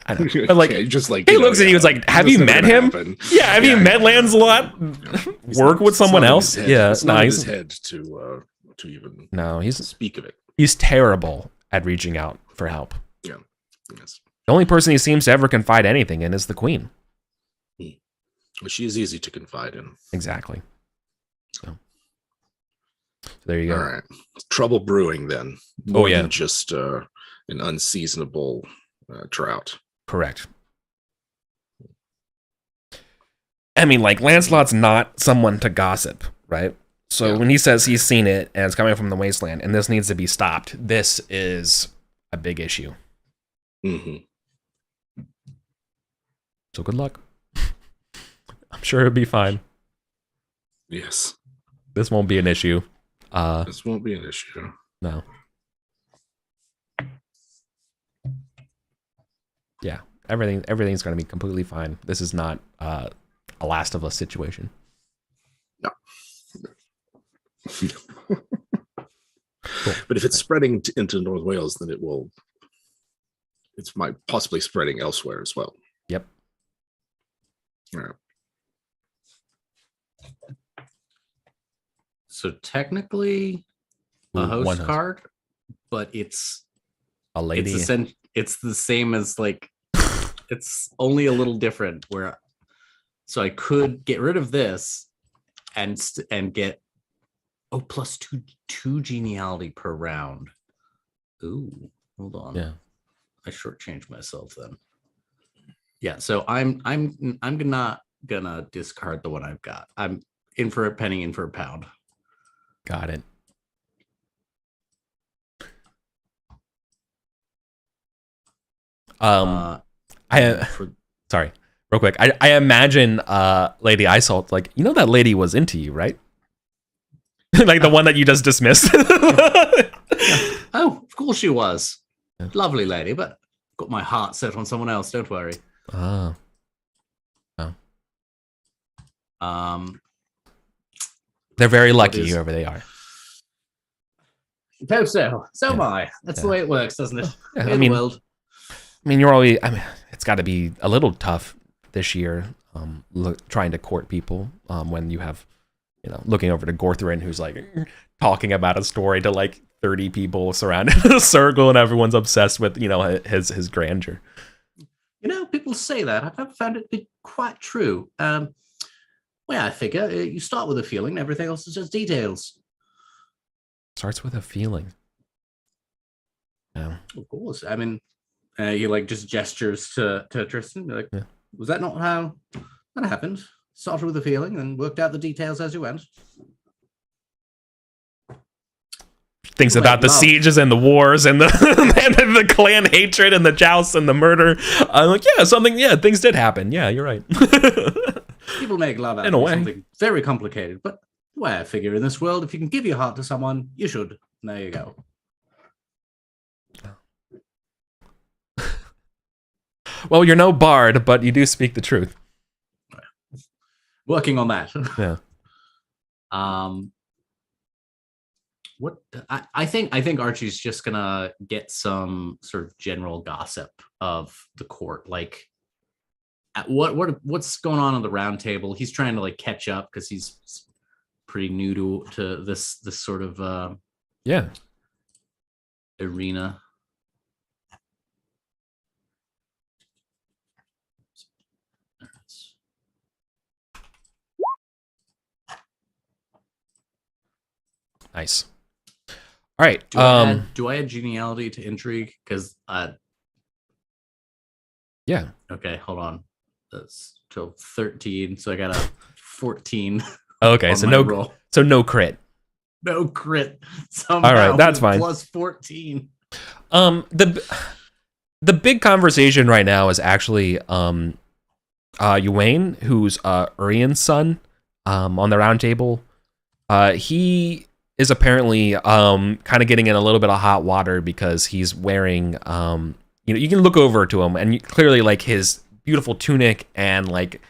I know. But like,
just like
he looks at you. It's like, have you met him? Happen. Yeah. Have you met Lancelot? Work with someone else? Yeah.
It's not in his head to even
he's
speak of it.
He's terrible at reaching out for help.
Yeah. Yes.
The only person he seems to ever confide anything in is the queen.
Well, she is easy to confide in.
Exactly. So there you go.
All right. Trouble brewing then. More than just an unseasonable drought.
Correct. I mean, like, Lancelot's not someone to gossip, right? So when he says he's seen it and it's coming from the wasteland and this needs to be stopped, this is a big issue. So good luck. I'm sure it'll be fine.
Yes.
This won't be an issue.
This won't be an issue.
No. Yeah. Everything's going to be completely fine. This is not a Last of Us situation.
No. Cool. But if it's spreading into North Wales, then it's possibly spreading elsewhere as well.
Yep.
All right.
So technically a host card, but it's
a lady.
It's the same as like it's only a little different so I could get rid of this and get plus two geniality per round. Ooh, hold on.
Yeah.
I shortchanged myself then. Yeah, so I'm not gonna discard the one I've got. I'm in for a penny, in for a pound.
Got it. Sorry, real quick. I imagine Lady Isolt, like, you know that lady was into you, right? Like the one that you just dismissed.
Oh, of course she was. Lovely lady, but got my heart set on someone else, don't worry.
Oh. They're very lucky whoever they are.
So am I. That's the way it works, doesn't it?
Yeah,
I mean,
it's got to be a little tough this year, trying to court people when you have, looking over to Gorthrin, who's like talking about a story to like 30 people surrounded in a circle, and everyone's obsessed with, his grandeur.
People say that. I've never found it to be quite true. I figure you start with a feeling, everything else is just details.
Starts with a feeling. Yeah.
Of course. I mean, he like just gestures to Tristan. Like, was that not how that happened? Started with a feeling and worked out the details as you went.
Thinks about the sieges and the wars and the clan hatred and the jousts and the murder. I'm like, things did happen. Yeah, you're right.
People make love out of something very complicated, but the way I figure in this world, if you can give your heart to someone, you should. There you go.
Well, you're no bard, but you do speak the truth.
Working on that.
Yeah.
What I think Archie's just gonna get some sort of general gossip of the court, like what's going on the round table. He's trying to like catch up because he's pretty new to this sort of arena.
Nice. All right.
Do I add geniality to intrigue? Because
yeah.
Okay, hold on. That's till 13, so I got a 14.
Okay, so no crit.
No crit. Somehow.
All right, that's fine.
Plus 14.
The big conversation right now is actually Uwain, who's Urian's son, on the round table. He is apparently kind of getting in a little bit of hot water because he's wearing you can look over to him and clearly like his beautiful tunic and like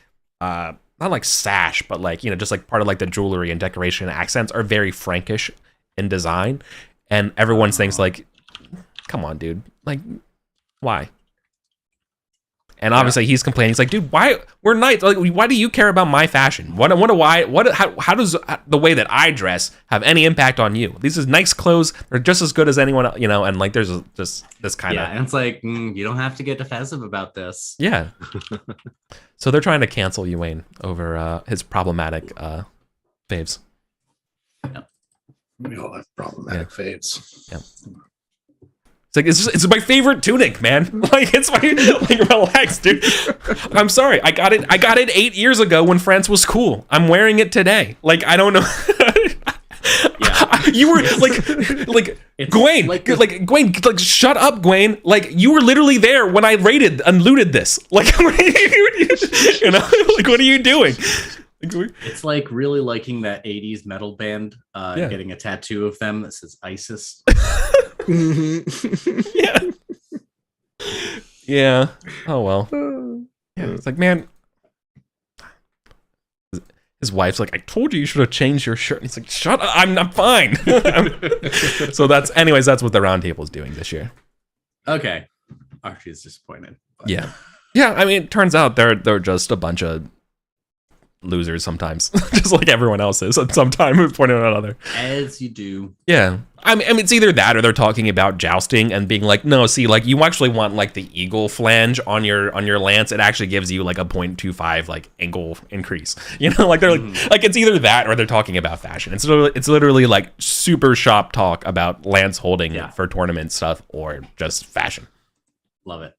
not like sash, but like just like part of like the jewelry and decoration and accents are very Frankish in design, and everyone thinks like, come on, dude, like why? And obviously he's complaining. He's like, dude, why we're knights? Like, why do you care about my fashion? How does the way that I dress have any impact on you? These are nice clothes. They're just as good as anyone else, and like there's just this kind of.
Yeah, and it's like, you don't have to get defensive about this.
Yeah. So they're trying to cancel Uwain over his problematic faves.
Yep. We all have problematic faves.
Yeah. It's like it's my favorite tunic, man. Like it's my relax, dude. I'm sorry. I got it 8 years ago when France was cool. I'm wearing it today. Like I don't know. Yeah. You were like Gwen, Gwen, like shut up, Gwen. Like you were literally there when I raided and looted this. Like what are you like what are you doing?
It's like really liking that 80s metal band, getting a tattoo of them that says ISIS.
Yeah. Yeah. Oh well. Yeah. It's like, man. His wife's like, I told you should have changed your shirt. And he's like, shut up. I'm fine. So that's what the round table is doing this year.
Okay. Archie's disappointed.
But. Yeah. Yeah. I mean, it turns out they're just a bunch of losers sometimes, just like everyone else is at some time at point or another.
As you do.
Yeah. I mean, it's either that or they're talking about jousting and being like, no, see, like you actually want like the eagle flange on your lance. It actually gives you like a 0.25 like angle increase. Like they're like it's either that or they're talking about fashion. It's literally like super shop talk about lance holding for tournament stuff or just fashion.
Love it.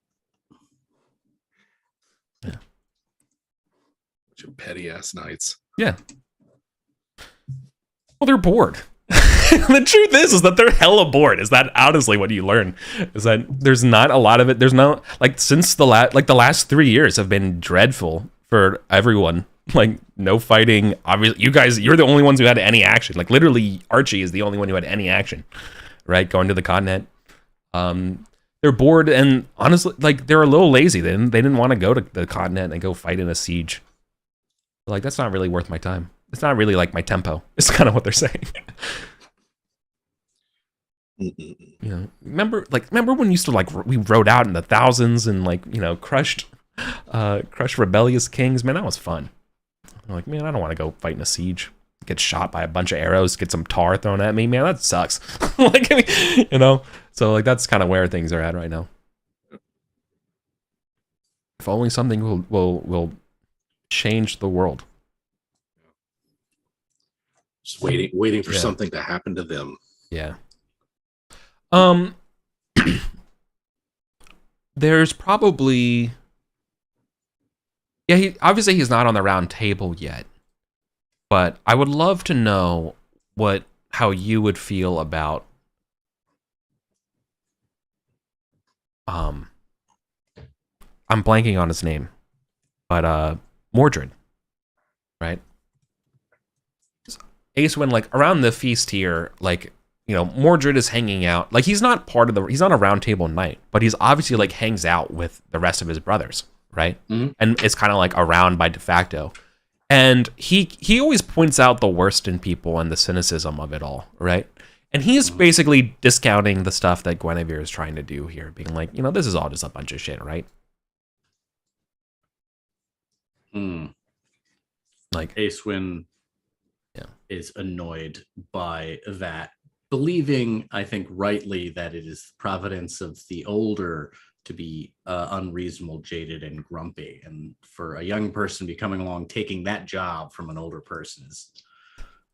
Petty ass knights.
Yeah. Well, they're bored. The truth is that they're hella bored. Is that honestly what you learn? Is that there's not a lot of it. There's no like since the last 3 years have been dreadful for everyone. Like no fighting. Obviously, you're the only ones who had any action. Like literally, Archie is the only one who had any action. Right, going to the continent. They're bored and honestly, like they're a little lazy. They didn't want to go to the continent and go fight in a siege. Like that's not really worth my time. It's not really like my tempo. It's kind of what they're saying. Remember when we used to we rode out in the thousands and crushed rebellious kings. Man, that was fun. I'm like, man, I don't want to go fight in a siege. Get shot by a bunch of arrows. Get some tar thrown at me. Man, that sucks. So like that's kind of where things are at right now. If only something will change the world.
Just waiting for something to happen to them.
Yeah. There's probably he's not on the round table yet, but I would love to know how you would feel about I'm blanking on his name, but Mordred, right? Ace, when around the feast here, Mordred is hanging out. Like he's not a round table knight, but he's obviously hangs out with the rest of his brothers, right? Mm-hmm. And it's kind of around by de facto. And he always points out the worst in people and the cynicism of it all, right? And he's basically discounting the stuff that Guinevere is trying to do here, being like, this is all just a bunch of shit, right? Like
Aeswin is annoyed by that, believing, I think rightly, that it is the providence of the older to be unreasonable, jaded, and grumpy. And for a young person to be coming along, taking that job from an older person is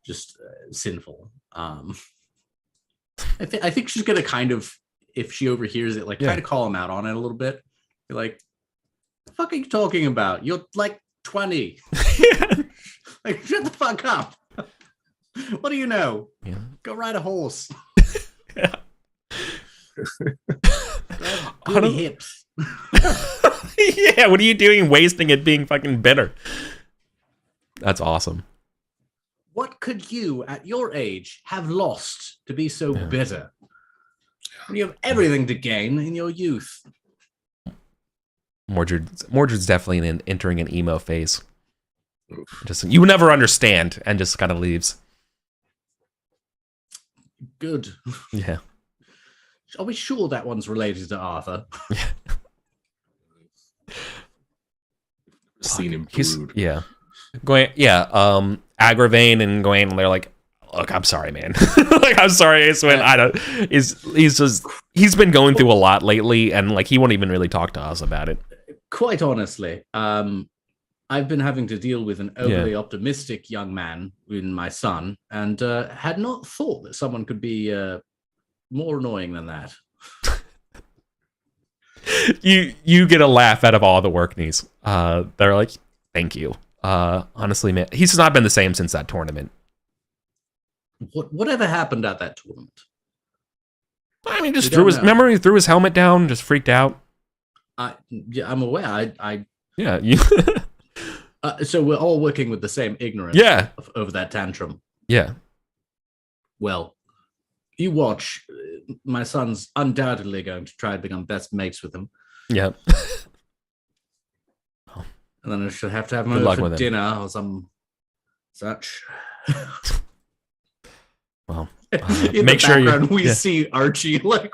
just sinful. I think she's going to kind of, if she overhears it, like try to call him out on it a little bit. Be like, the fuck are you talking about? You're like 20. Like, shut the fuck up. What do you know? Yeah. Go ride a horse.
Yeah.
Good hips.
Yeah, what are you doing wasting it being fucking bitter? That's awesome.
What could you, at your age, have lost to be so bitter? When you have everything to gain in your youth.
Mordred's definitely entering an emo phase. Just you never understand, and just kind of leaves.
Good.
Yeah.
Are we sure that one's related to Arthur?
Seen him.
Agravain and Gawain, they're like, look, I'm sorry, man. Like, I'm sorry, Aeswin. He's been going through a lot lately, and like he won't even really talk to us about it.
Quite honestly, I've been having to deal with an overly optimistic young man in my son, and had not thought that someone could be more annoying than that.
You get a laugh out of all the Workneys. They're like, thank you. Honestly, man, he's not been the same since that tournament.
Whatever happened at that tournament?
I mean, just threw his helmet down, just freaked out.
I'm aware.
You.
So we're all working with the same ignorance. Over that tantrum.
Yeah.
Well, you watch. My son's undoubtedly going to try to become best mates with him.
Yeah.
And then I should have to have him over for dinner or some such.
Well,
in
make
the
sure
we see Archie like.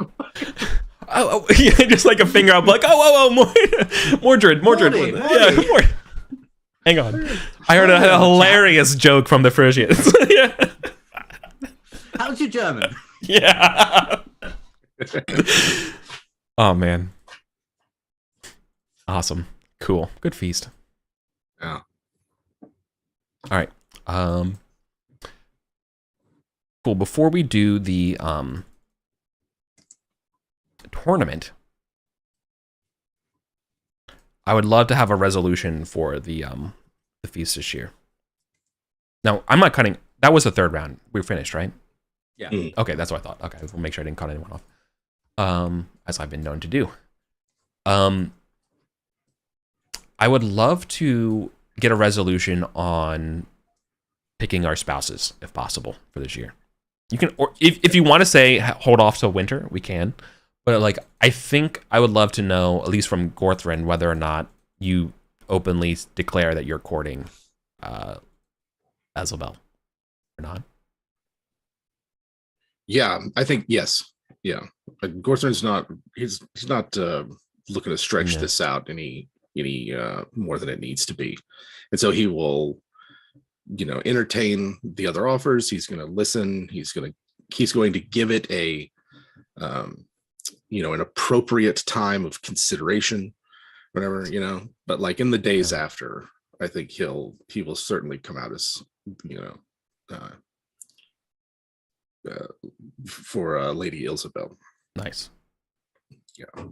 Just like a finger up, like Mordred. Yeah, hang on. I heard a hilarious joke from the Frisians. Yeah.
How's your German?
Yeah. Oh man. Awesome. Cool. Good feast.
Yeah.
All right. Cool. Before we do the tournament, I would love to have a resolution for the feast this year. Now, I'm not cutting. That was the third round. We finished, right?
Yeah.
Okay, that's what I thought. Okay, we'll make sure I didn't cut anyone off. As I've been known to do. I would love to get a resolution on picking our spouses, if possible, for this year. You can, or if you want to say hold off till winter, we can. But like, I think I would love to know, at least from Gorthrin, whether or not you openly declare that you're courting Azabel or not.
Yeah, I think yes. Yeah, Gorthrin's not. He's not looking to stretch this out any more than it needs to be, and so he will, entertain the other offers. He's going to listen. He's going to give it a, an appropriate time of consideration, whatever, But like in the days after, I think he will certainly come out as, for Lady Ilsabel.
Nice.
Yeah.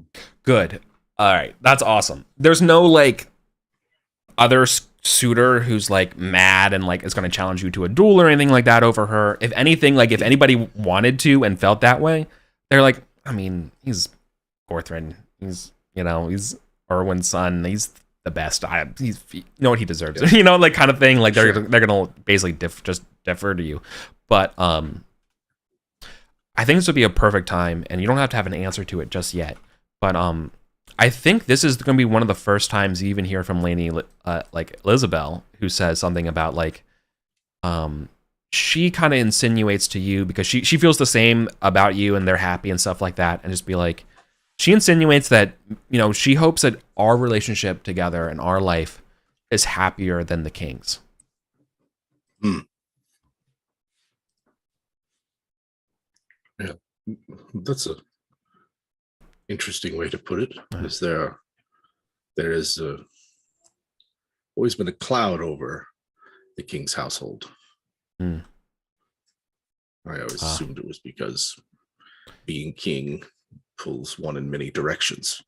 Good. All right. That's awesome. There's no like other suitor who's like mad and like is going to challenge you to a duel or anything like that over her. If anything, like if anybody wanted to and felt that way, they're like, I mean, he's Gorthrin. He's Erwin's son. He's the best. He's what he deserves. Like kind of thing. Like they're gonna basically just defer to you. But I think this would be a perfect time, and you don't have to have an answer to it just yet. But I think this is going to be one of the first times you even hear from Lady like Elizabeth, who says something about like she kind of insinuates to you, because she feels the same about you and they're happy and stuff like that, and just be like, she insinuates that, you know, she hopes that our relationship together and our life is happier than the king's.
Yeah, that's a interesting way to put it. Is there is always been a cloud over the king's household. I always assumed it was because being king pulls one in many directions.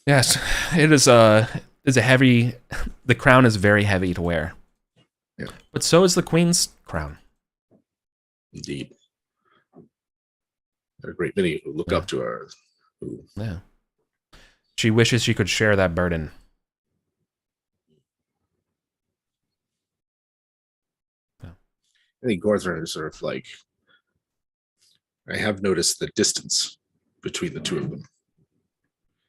Yes, it is a heavy. The crown is very heavy to wear.
Yeah,
but so is the queen's crown.
Indeed, there are a great many who look up to her.
Yeah, she wishes she could share that burden.
I think Gorthron is sort of like, I have noticed the distance between the two of them.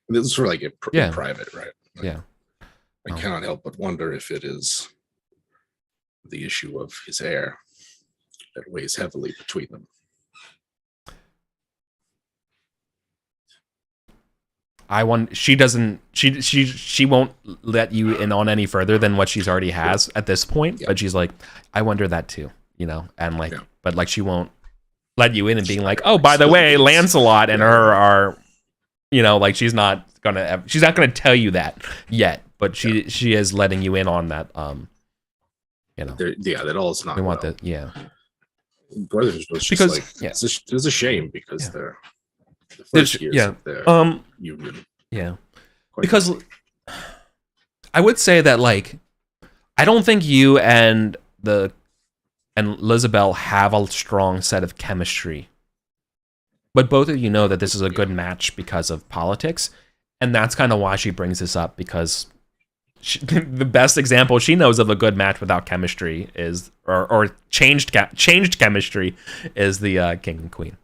And this is sort of like in private, right? Like, I cannot help but wonder if it is the issue of his heir that weighs heavily between them.
I want. She doesn't. She won't let you in on any further than what she's already has at this point. But she's like, I wonder that too, you know. And like, but like, she won't let you in and being like, oh, by the way, Lancelot and her are, you know, like she's not gonna tell you that yet. But she is letting you in on that. You know.
That all is not.
We want that. Yeah.
Brothers was just because like, it's a shame because they're. The first years of their union.
Yeah. Because I would say that, like, I don't think you and Elizabeth have a strong set of chemistry. But both of you know that this is a good match because of politics. And that's kind of why she brings this up, because the best example she knows of a good match without chemistry is, or changed chemistry, is the king and queen.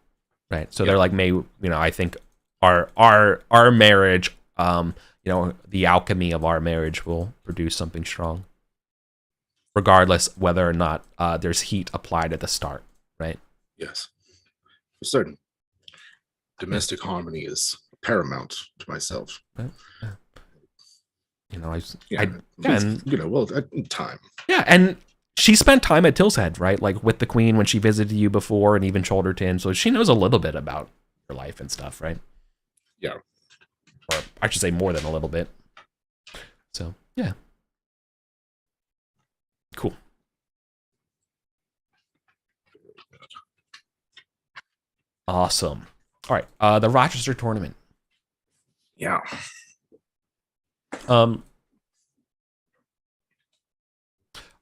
Right, so they're like, I think our marriage, the alchemy of our marriage will produce something strong, regardless whether or not there's heat applied at the start, right?
Yes, for certain. Domestic harmony is paramount to myself.
Right. Yeah.
In time.
Yeah, and she spent time at Tilshead, right? Like with the queen when she visited you before, and even Cholderton. So she knows a little bit about your life and stuff, right?
Yeah.
Or I should say more than a little bit. So, yeah. Cool. Awesome. All right. The Rochester tournament.
Yeah.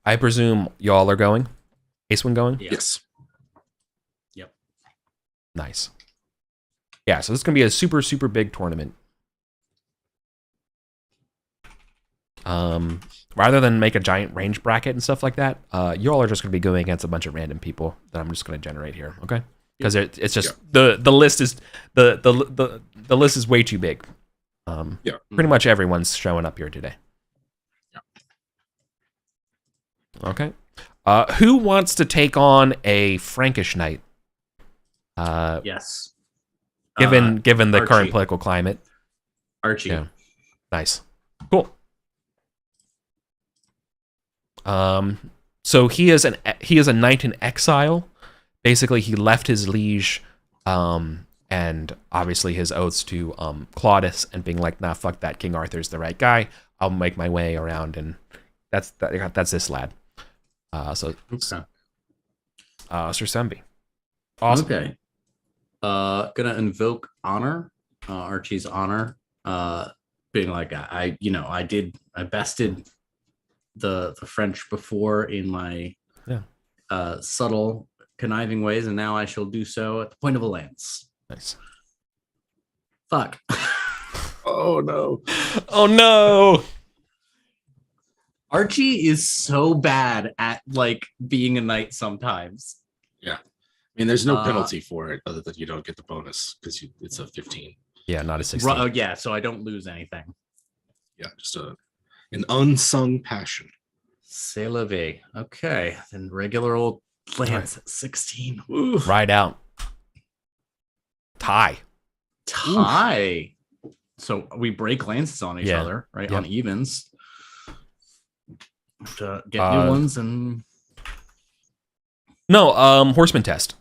I presume y'all are going? Acewind going?
Yes.
Yep.
Nice. Yeah, so this is going to be a super, super big tournament. Rather than make a giant range bracket and stuff like that, y'all are just going to be going against a bunch of random people that I'm just going to generate here, okay? Because it's just the list is the list is way too big. Pretty much everyone's showing up here today. Okay. Who wants to take on a Frankish knight?
Yes.
Given the
Archie.
current political climate.
Archie.
Yeah. Nice. Cool. So he is a knight in exile. Basically, he left his liege, and obviously his oaths to Claudius, and being like, nah, fuck that. King Arthur's the right guy. I'll make my way around, and that's this lad. Sir Sembi. Awesome.
Okay. Gonna invoke honor, Archie's honor. Being like, I bested the French before in my subtle, conniving ways, and now I shall do so at the point of a lance.
Nice.
Fuck.
Oh no.
Oh no.
Archie is so bad at like being a knight sometimes.
Yeah. I mean, there's no penalty for it other than you don't get the bonus because it's a 15.
Yeah, not a 16.
Yeah, so I don't lose anything.
Yeah, just an unsung passion.
C'est la vie. Okay, then regular old lance at 16. Ooh.
Ride out. Tie.
So we break lances on each other, right? Yep. On evens. To get new ones and
no, horseman test.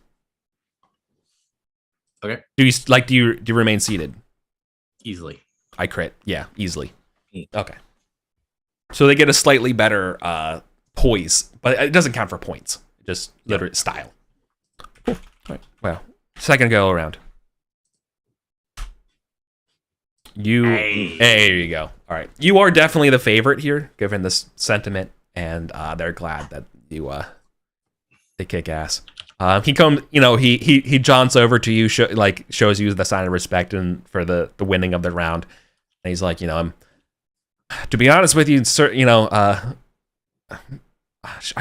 Okay.
Do you remain seated?
Easily.
I crit. Yeah, easily. Okay. So they get a slightly better poise, but it doesn't count for points. Just literally style. Cool. All right. Well, second go around. There you go. All right. You are definitely the favorite here, given this sentiment, and they're glad that you they kick ass. He comes, he jaunts over to you, shows you the sign of respect and for the winning of the round. And he's like, I'm, to be honest with you, sir,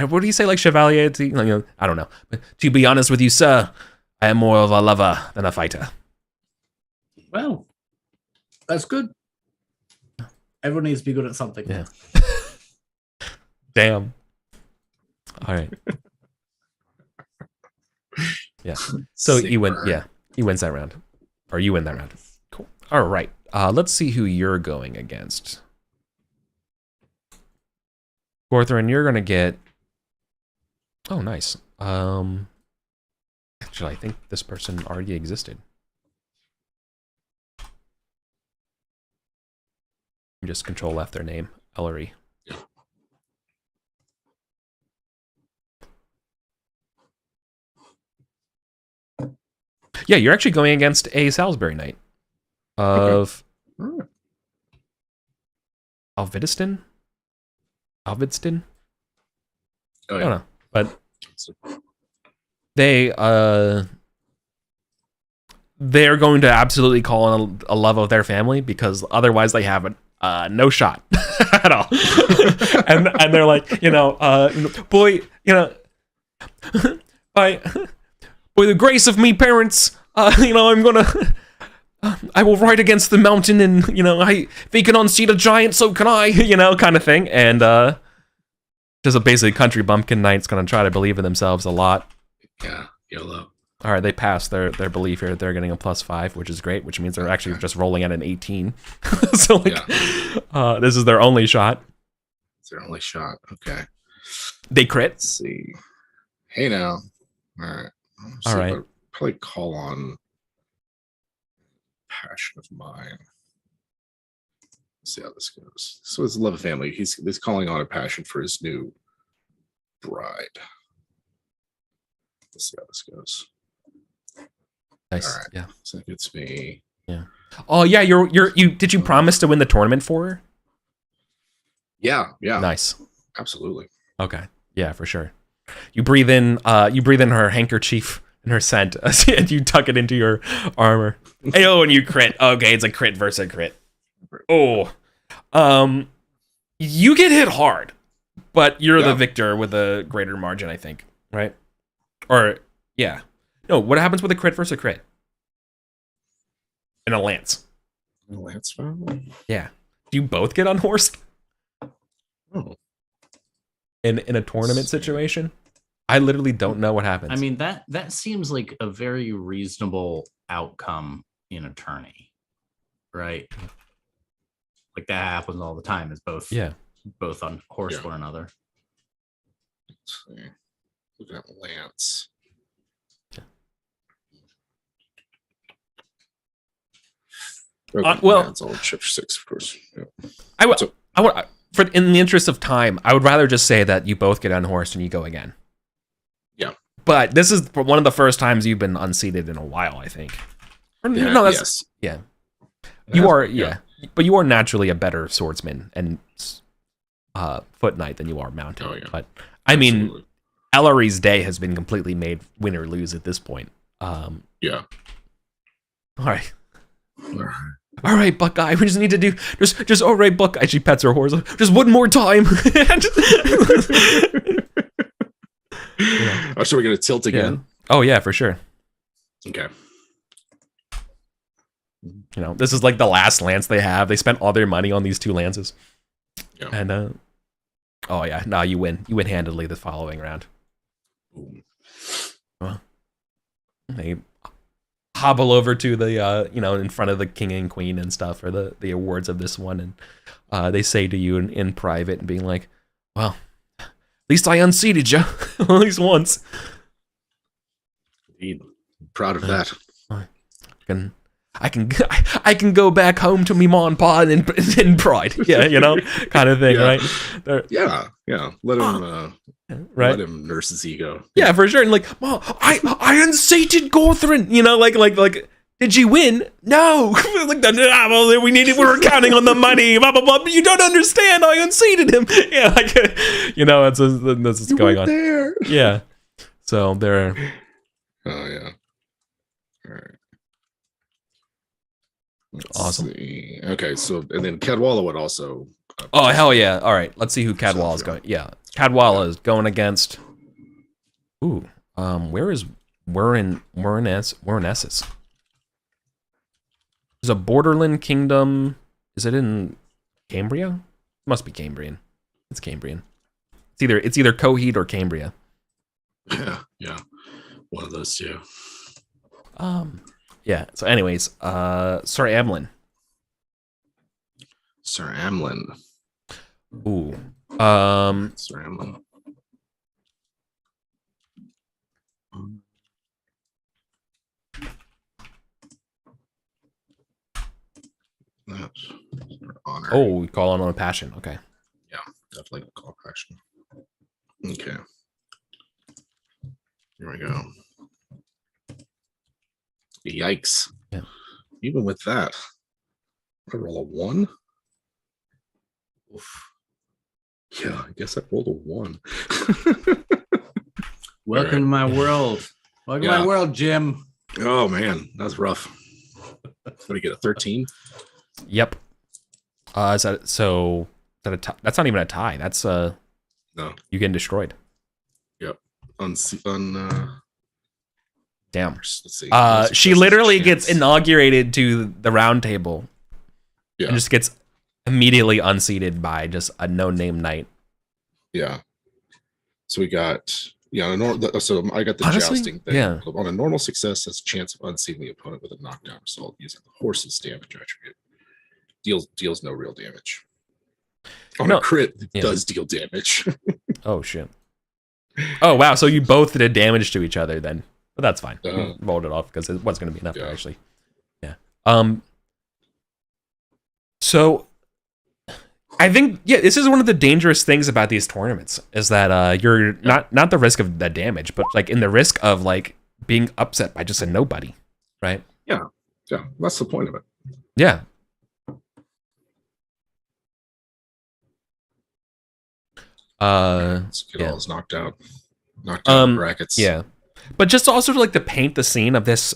what do you say, like chevalier? I don't know. But to be honest with you, sir, I am more of a lover than a fighter.
Well, that's good. Everyone needs to be good at something.
Yeah. Damn. All right. Yeah. So you win. Yeah, he wins that round, or you win that round. Cool. All right. Let's see who you're going against. Gorthrin, you're gonna get. Oh, nice. Actually, I think this person already existed. Just Control F their name, Ellery. Yeah, you're actually going against a Salisbury Knight of Alvidston? Alvidston?
Oh, yeah.
I don't know, but they're going to absolutely call on a love of their family because otherwise they have no shot at all. and they're like, boy, by the grace of me parents, I'm gonna, I will ride against the mountain and, if he can unseat a giant, so can I, kind of thing. And just a basically country bumpkin knight's gonna try to believe in themselves a lot.
Yeah, YOLO.
All right, they passed their belief here. They're getting a +5, which is great, which means they're actually just rolling at an 18. So, this is their only shot.
It's their only shot. Okay.
They crit.
Let's see. Hey, now. All right.
All right.
Probably call on passion of mine. Let's see how this goes. So it's love of family. He's calling on a passion for his new bride. Let's see how this goes.
Nice.
All right.
Yeah.
So that gets me.
Yeah. Oh yeah. Did you promise to win the tournament for her?
Yeah. Yeah.
Nice.
Absolutely.
Okay. Yeah, for sure. You breathe in her handkerchief and her scent, and you tuck it into your armor. And you crit. Okay, it's a crit versus a crit. Oh, you get hit hard, but you're the victor with a greater margin, I think, right? Or yeah, no. What happens with a crit versus a crit? In a lance.
A lance.
Yeah. Do you both get unhorsed?
Oh.
In a tournament situation, I literally don't know what happens.
I mean, that seems like a very reasonable outcome in a tourney, right? Like that happens all the time. Is both on horse for another.
Let's see. Look at lance.
Well,
lance, I'll chip 6, of course. Yeah.
I would. In the interest of time, I would rather just say that you both get unhorsed and you go again.
Yeah.
But this is one of the first times you've been unseated in a while, I think. Yeah. You are, but you are naturally a better swordsman and foot knight than you are mounted.
Oh, yeah.
But I mean, Ellery's day has been completely made win or lose at this point.
Yeah.
All right. All right, Buckeye. We just need to do just all right, Buckeye. She pets her horse. Just one more time.
Oh, so we're gonna tilt again.
Yeah. Oh yeah, for sure.
Okay.
You know, this is like the last lance they have. They spent all their money on these 2 lances.
Yeah.
And oh yeah, no, you win. You win handedly the following round. Well, they hobble over to the you know, in front of the king and queen and stuff for the awards of this one, and they say to you in private and being like, well, at least I unseated you at least once.
Indeed. Proud of that.
I can go back home to me mom and pa in pride. Yeah, you know, kind of thing,
Yeah.
right?
Yeah. Let him
right?
let him nurse his ego.
Yeah, for sure. And like, Mom, I unseated Gorthrin. You know, like, did you win? No. Like, well, we were counting on the money. Blah blah blah. But you don't understand. I unseated him. Yeah, like, you know, that's what's going on.
There.
Yeah. So there.
Oh yeah. All right. Let's
Awesome.
see. Okay, so and then Cadwalla would also.
Oh hell yeah! All right, let's see who Cadwalla is going. Yeah, Cadwalla is going against. Ooh, where is Essus? There's a Borderland kingdom. Is it in Cambria? Must be Cambrian. It's Cambrian. It's either Coheed or Cambria.
Yeah, one of those two.
Yeah. So, anyways, Sir Amlin.
Sir Amlin.
Ooh.
Sir Amlin. That's honor.
Oh, we call on a passion. Okay.
Yeah, definitely call passion. Okay. Here we go. Yikes.
Yeah.
Even with that, I roll a 1. Oof. Yeah, I guess I rolled a 1.
Welcome to my world. Welcome to my world, Jim.
Oh man, that's rough. What do you get, a 13?
Yep. Is that so? Is that a tie? That's not even a tie. That's
no.
You getting destroyed.
Yep.
Damn.
Let's see.
She literally gets inaugurated to the round table.
Yeah.
And just gets immediately unseated by just a no-name knight.
Yeah. So we got so I got the
Honestly,
jousting thing.
yeah.
On a normal success, has a chance of unseating the opponent with a knockdown result using the horse's damage attribute. Deals no real damage. On a crit, it does deal damage.
Oh shit. Oh wow, so you both did damage to each other then. But that's fine. We rolled it off because it wasn't going to be enough, actually. Yeah. So I think this is one of the dangerous things about these tournaments is that you're not the risk of the damage, but like in the risk of like being upset by just a nobody, right?
Yeah. That's the point of it.
Yeah.
Let's get all this knocked out brackets.
Yeah. But just also to like to paint the scene of this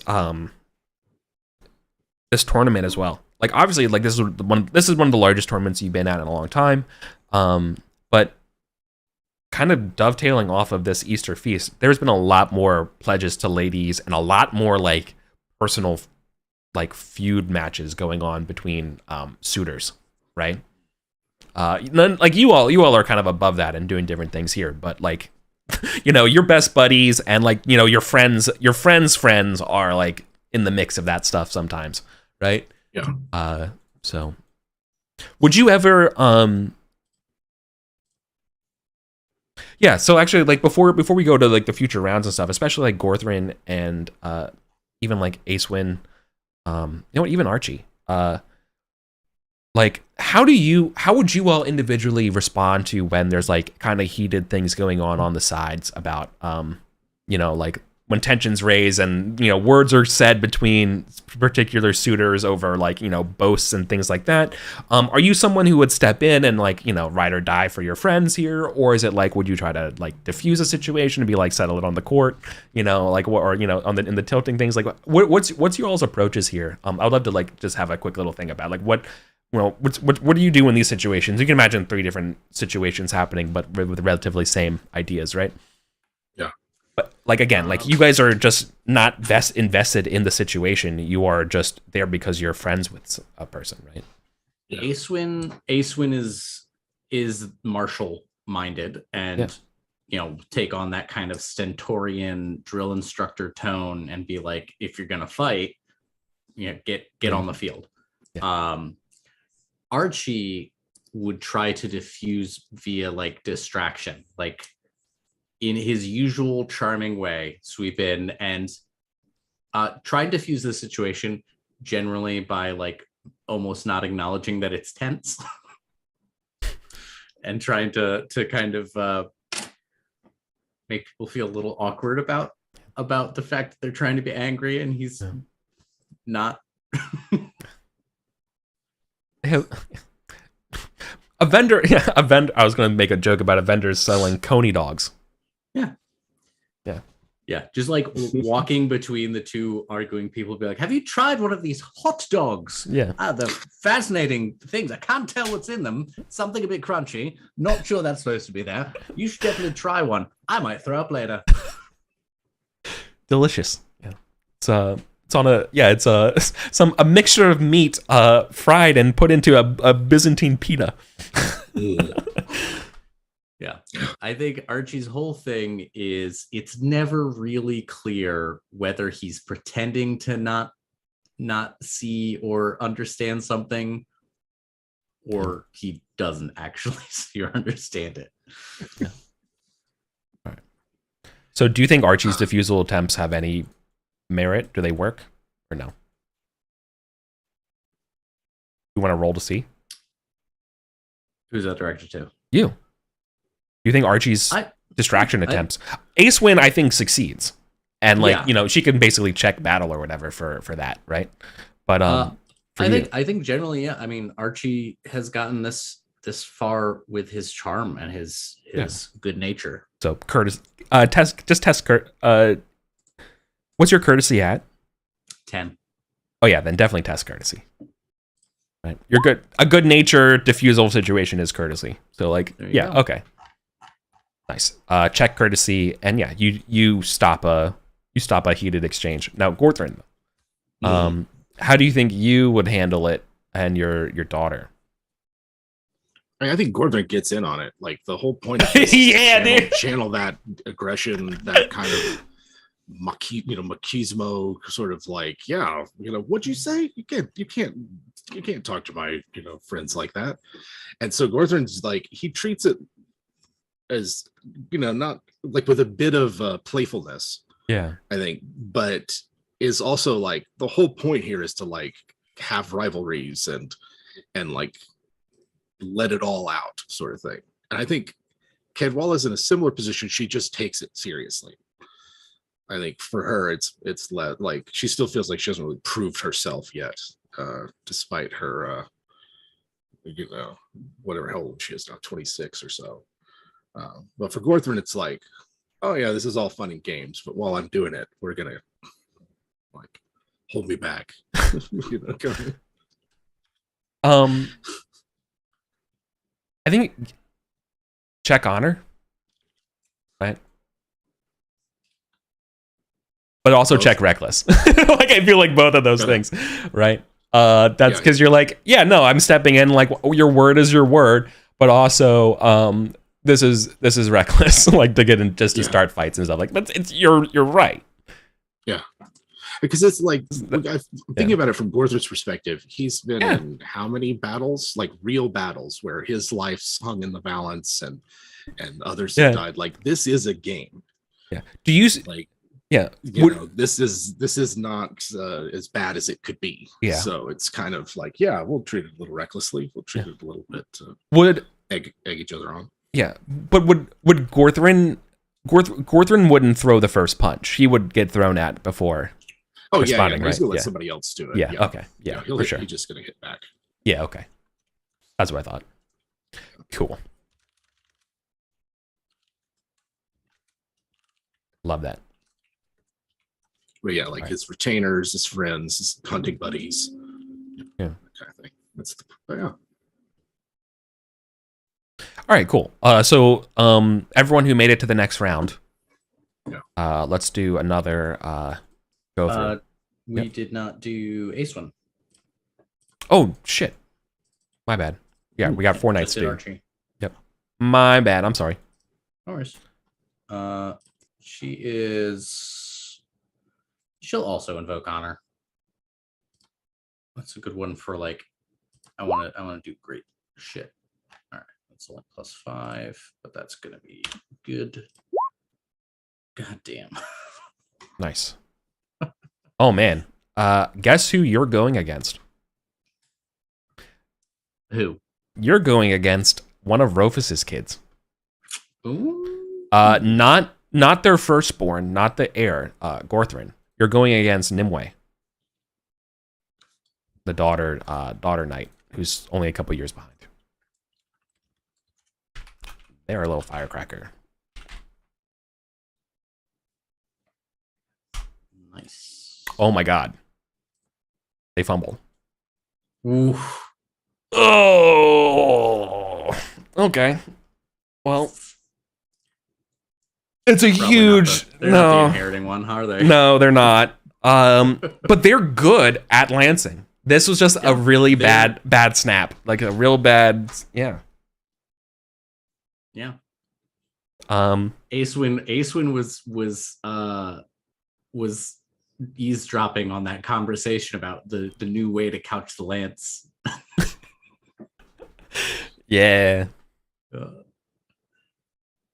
this tournament as well. Like obviously like this is one of the largest tournaments you've been at in a long time. But kind of dovetailing off of this Easter feast, there's been a lot more pledges to ladies and a lot more like personal like feud matches going on between suitors, right? Like you all are kind of above that and doing different things here, but like you know, your best buddies and like, you know, your friends friends are like in the mix of that stuff sometimes, right?
Yeah.
So would you ever yeah, so actually like before we go to like the future rounds and stuff, especially like Gorthrin and even like Acewin, you know, even Archie, like how would you all individually respond to when there's like kind of heated things going on the sides about you know, like when tensions raise and, you know, words are said between particular suitors over like, you know, boasts and things like that. Are you someone who would step in and like, you know, ride or die for your friends here? Or is it like, would you try to like diffuse a situation and be like, settle it on the court, you know, like what, or, you know, in the tilting things, like what's your all's approaches here? I'd love to like just have a quick little thing about like what do you do in these situations? You can imagine 3 different situations happening, but with relatively same ideas, right?
Yeah.
But like again, like you guys are just not invested in the situation. You are just there because you're friends with a person, right?
Yeah. Acewin is martial minded and take on that kind of stentorian drill instructor tone and be like, if you're gonna fight, get on the field. Yeah. Archie would try to diffuse via like distraction, like in his usual charming way, sweep in and try and diffuse the situation generally by like almost not acknowledging that it's tense and trying to kind of make people feel a little awkward about the fact that they're trying to be angry and he's not.
A vendor. I was going to make a joke about a vendor selling coney dogs.
Yeah, just like walking between the two arguing people, be like, have you tried one of these hot dogs?
Yeah.
The fascinating things. I can't tell what's in them. Something a bit crunchy. Not sure that's supposed to be there. You should definitely try one. I might throw up later.
Delicious. Yeah. It's on a a mixture of meat fried and put into a Byzantine pita.
Yeah, I think Archie's whole thing is it's never really clear whether he's pretending to not see or understand something, or he doesn't actually see or understand it.
Yeah. All right. So, do you think Archie's diffusal attempts have any merit? Do they work or no? You want to roll to see?
Who's that directed to?
You. You think Archie's distraction attempts? Acewin, I think, succeeds. And she can basically check battle or whatever for that, right? But
I think generally, yeah. I mean, Archie has gotten this far with his charm and his good nature.
So Curtis, test Kurt. What's your courtesy at?
10.
Oh yeah, then definitely test courtesy. Right, you're good. A good nature diffusal situation is courtesy. So go. Okay. Nice. Check courtesy, and you stop a heated exchange. Now, Gorthrin, how do you think you would handle it, and your daughter?
I think Gorthrin gets in on it. Like the whole point of this channel that aggression, that kind of machismo, sort of like, what'd you say? You can't talk to my friends like that. And so Gorthrin's like, he treats it as not like with a bit of playfulness, I think, but is also like the whole point here is to like have rivalries and like let it all out, sort of thing. And I think Cadwala's in a similar position. She just takes it seriously. I think for her it's like she still feels like she hasn't really proved herself yet, despite her whatever how old she is now, 26 or so. But for Gorthrin, it's like, oh yeah, this is all fun and games, but while I'm doing it, we're gonna like hold me back.
I think check honor, right? But also check reckless. Like I feel like both of those things, right? That's because you're like, I'm stepping in. Like your word is your word, but also this is reckless. Like to get in just to start fights and stuff. Like you're right. Yeah,
because it's like I'm thinking about it from Gorthrin's perspective. He's been in how many battles, like real battles, where his life's hung in the balance and others have died. Like this is a game.
Yeah. Do you
like?
Yeah,
this is not as bad as it could be.
Yeah.
So it's kind of like, we'll treat it a little recklessly. We'll treat it a little bit.
Would
egg each other on.
Yeah, but would Gorthrin wouldn't throw the first punch. He would get thrown at before.
Oh responding,
right?
He's gonna let somebody else do it.
Yeah. Okay. Yeah. For sure.
He's just gonna hit back.
Yeah. Okay. That's what I thought. Cool. Love that.
But his retainers, his friends, his hunting buddies,
that
kind of thing. That's
All right, cool. So everyone who made it to the next round,
Yeah.
Let's do another go through.
We did not do Ace one.
Oh shit. My bad. Yeah, we got 4 knights to do.
Archie.
Yep. My bad. I'm sorry.
No worries. She'll also invoke honor. That's a good one for like. I want to do great shit. All right, that's only +5, but that's gonna be good. God damn.
Nice. Oh man. Guess who you're going against?
Who?
You're going against one of Rufus's kids.
Ooh.
Not their firstborn, not the heir, Gorthrin. You're going against Nimue, the daughter knight, who's only a couple years behind. They're a little firecracker.
Nice.
Oh my god. They fumble.
Oof.
Oh. Okay. Well, it's a huge.
They're not the inheriting one, are they?
No, they're not. But they're good at lancing. This was just a really bad snap, like a real bad. Yeah.
Yeah. Acewin was eavesdropping on that conversation about the new way to couch the lance.
Yeah.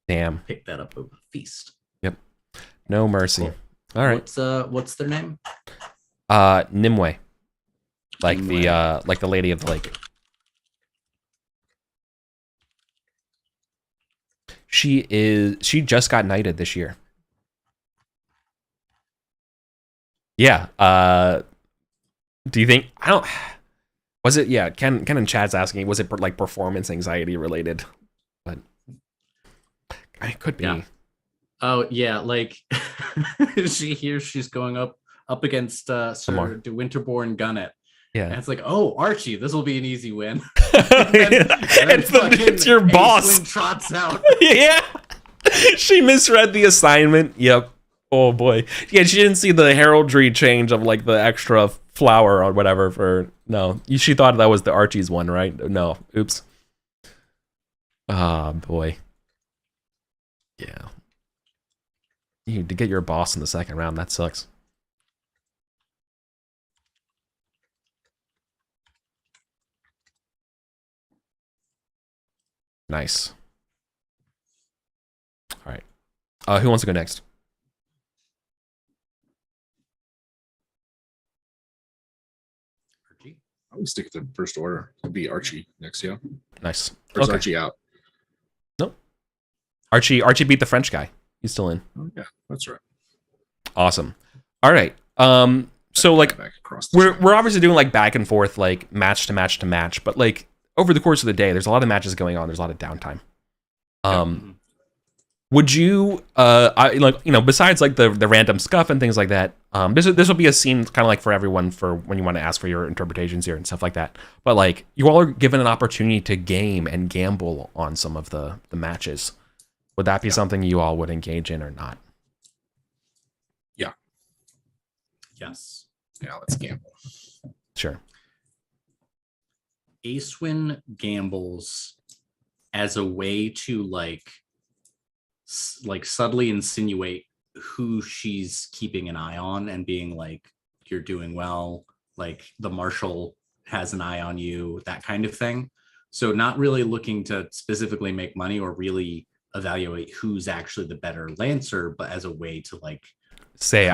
Damn.
Pick that up over feast.
Yep. No mercy.
Cool.
All right.
What's their name?
Nimue. Like
Nimue.
the Lady of the Lake. She just got knighted this year. Yeah. Do you think was it? Yeah. Ken and Chad's asking, was it like performance anxiety related? But it could be.
Yeah. Oh yeah, like she's going up against Sir De Winterborn Gunnet.
Yeah.
And it's like, oh, Archie, this will be an easy win.
It's your boss.
Trots out.
Yeah. She misread the assignment. Yep. Oh boy. Yeah, she didn't see the heraldry change of like the extra flower or whatever for no. She thought that was the Archie's one, right? No. Oops. Ah, boy. Yeah. You to get your boss in the second round, that sucks. Nice. All right. Who wants to go next?
Archie.
I would stick to first order. It'd be Archie next, yeah.
Nice.
Or Archie out?
Nope. Archie beat the French guy. He's still in.
Oh yeah, that's right.
Awesome. All right. So like we're obviously doing like back and forth, like match to match to match, but like over the course of the day, there's a lot of matches going on. There's a lot of downtime. Would you besides like the random scuff and things like that, this will be a scene kind of like for everyone for when you want to ask for your interpretations here and stuff like that. But like you all are given an opportunity to game and gamble on some of the matches. Would that be something you all would engage in or not?
Yeah.
Yes.
Yeah, let's gamble.
Sure.
Acewin gambles as a way to like subtly insinuate who she's keeping an eye on and being like, you're doing well, like the marshal has an eye on you, that kind of thing. So not really looking to specifically make money or really evaluate who's actually the better lancer, but as a way to like
say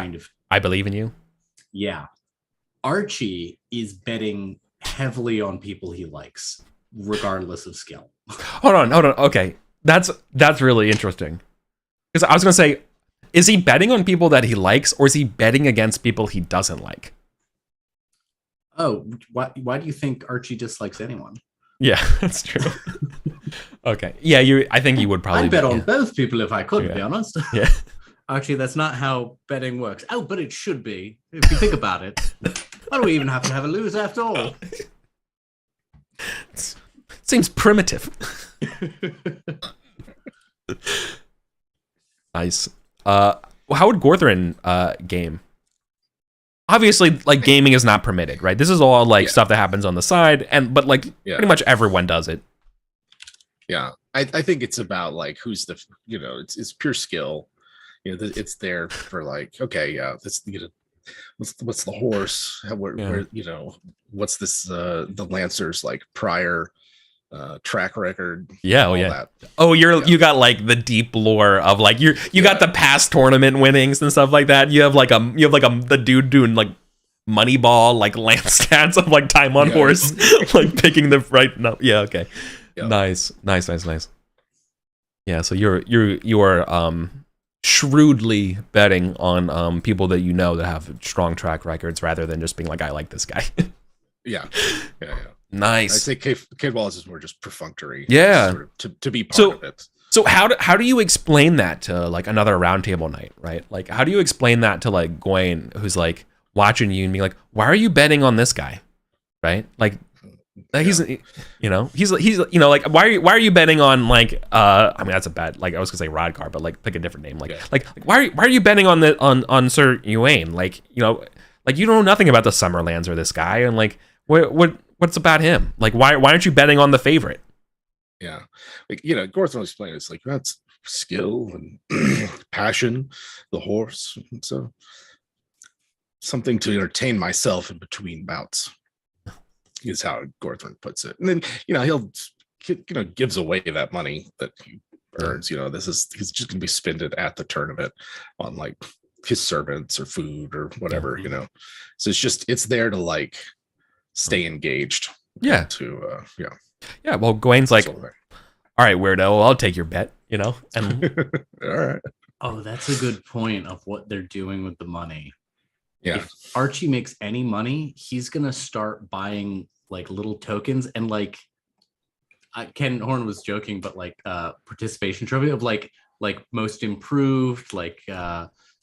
I believe in you.
Yeah. Archie is betting heavily on people he likes, regardless of skill.
Hold on. Okay. That's really interesting. Because I was gonna say, is he betting on people that he likes, or is he betting against people he doesn't like?
Oh, why do you think Archie dislikes anyone?
Yeah, that's true. Okay. Yeah, I think you would probably
I'd bet on both people if I could, to be honest.
Yeah.
Actually, that's not how betting works. Oh, but it should be. If you think about it. Why do we even have to have a lose after all?
It seems primitive. Nice. how would Gorthrin game? Obviously, like gaming is not permitted, right? This is all like stuff that happens on the side, but like pretty much everyone does it.
Yeah, I think it's about like who's the it's pure skill. It's there for like, okay, yeah, this what's the horse? Where what's this the Lancer's like prior track record?
That. You got like the deep lore of like you got the past tournament winnings and stuff like that. You have the dude doing like Moneyball like lance stats of like time on horse, like picking the right. No, yeah, okay, nice. Yeah, so you are shrewdly betting on people that that have strong track records rather than just being like, I like this guy.
yeah.
Nice.
I say Kid Wallace is more just perfunctory.
Yeah.
Sort of to be part of it.
So how do you explain that to like another roundtable night, right? Like how do you explain that to like Gawain, who's like watching you and being like, why are you betting on this guy? Right? Like he's like why are you betting on like I mean that's a bad, like I was gonna say Rodcar, but like pick a different name. Like why are you betting on Sir Ewain? Like like you know nothing about the Summerlands or this guy, and like what's about him? Like why aren't you betting on the favorite?
Yeah, like Gorthron explained it's like that's skill and passion, the horse, so something to entertain myself in between bouts is how Gorthron puts it. And then he'll gives away that money that he earns. He's just gonna be spent at the tournament on like his servants or food or whatever. So it's there to like stay engaged.
Yeah. Yeah, well, Gawain's like, all right, weirdo, I'll take your bet, and
all right.
Oh, that's a good point of what they're doing with the money.
Yeah.
If Archie makes any money, he's gonna start buying like little tokens and like Ken Horn was joking, but like participation trophy of like most improved, like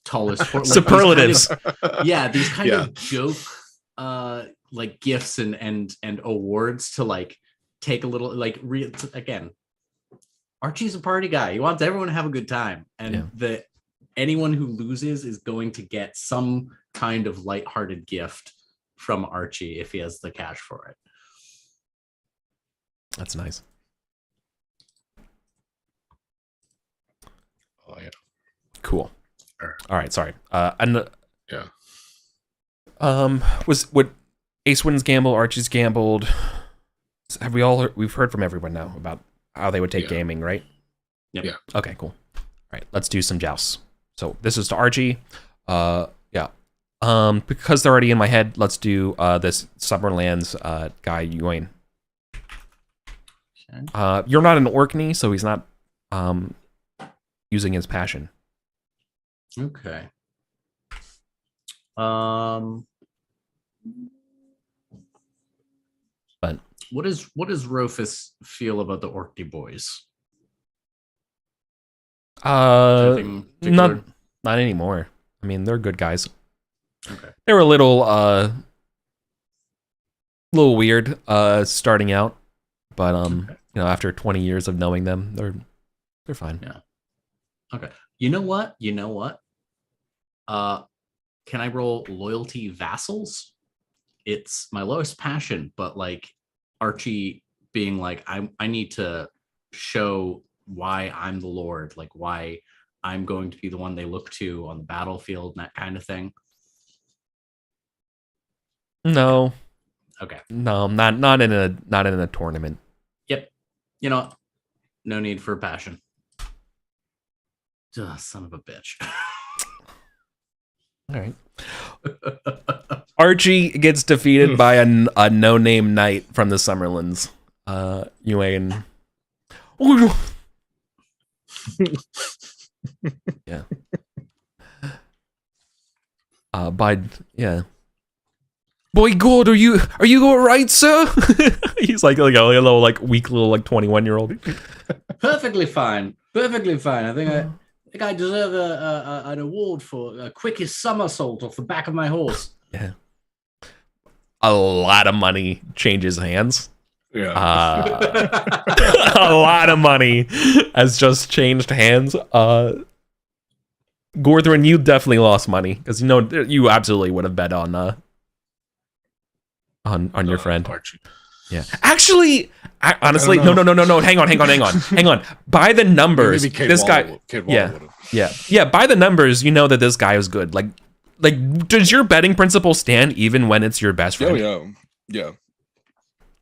tallest
superlatives.
These kind of joke like gifts and awards to like take a little like again, Archie's a party guy. He wants everyone to have a good time, and anyone who loses is going to get some kind of lighthearted gift from Archie if he has the cash for it.
That's nice.
Oh yeah.
Cool. All right, sorry. And
yeah.
Was what Ace Wins gamble, Archie's gambled. Have we've heard from everyone now about how they would take gaming, right?
Yep.
Yeah.
Okay, cool. All right, let's do some jousts. So this is to Archie. Because they're already in my head, let's do this Summerlands guy, Ewain. Okay. You're not an Orkney, so he's not using his passion.
Okay.
But
what does Rofus feel about the Orkney boys?
Not anymore. I mean, they're good guys.
Okay.
They were a little weird starting out, but after 20 years of knowing them, they're fine.
Yeah. Okay. You know what? Can I roll loyalty vassals? It's my lowest passion, but like Archie being like, I need to show why I'm the Lord, like why I'm going to be the one they look to on the battlefield and that kind of thing.
No.
Okay.
No, not in a tournament.
Yep. No need for passion. Ugh, son of a bitch.
All right. Archie gets defeated by a no-name knight from the Summerlands. Ewain. Yeah. Boy God, are you all right, sir? He's like a little like weak little like 21-year-old.
Perfectly fine. I think I deserve an award for quickest somersault off the back of my horse.
Yeah. A lot of money changes hands.
Yeah.
A lot of money has just changed hands. Gorthrin, you definitely lost money because you absolutely would have bet on your friend.
Archie.
Yeah. Actually, honestly, no. Hang on. By the numbers, this guy. Yeah. By the numbers, you know that this guy is good. Like, does your betting principle stand even when it's your best friend?
Oh yeah.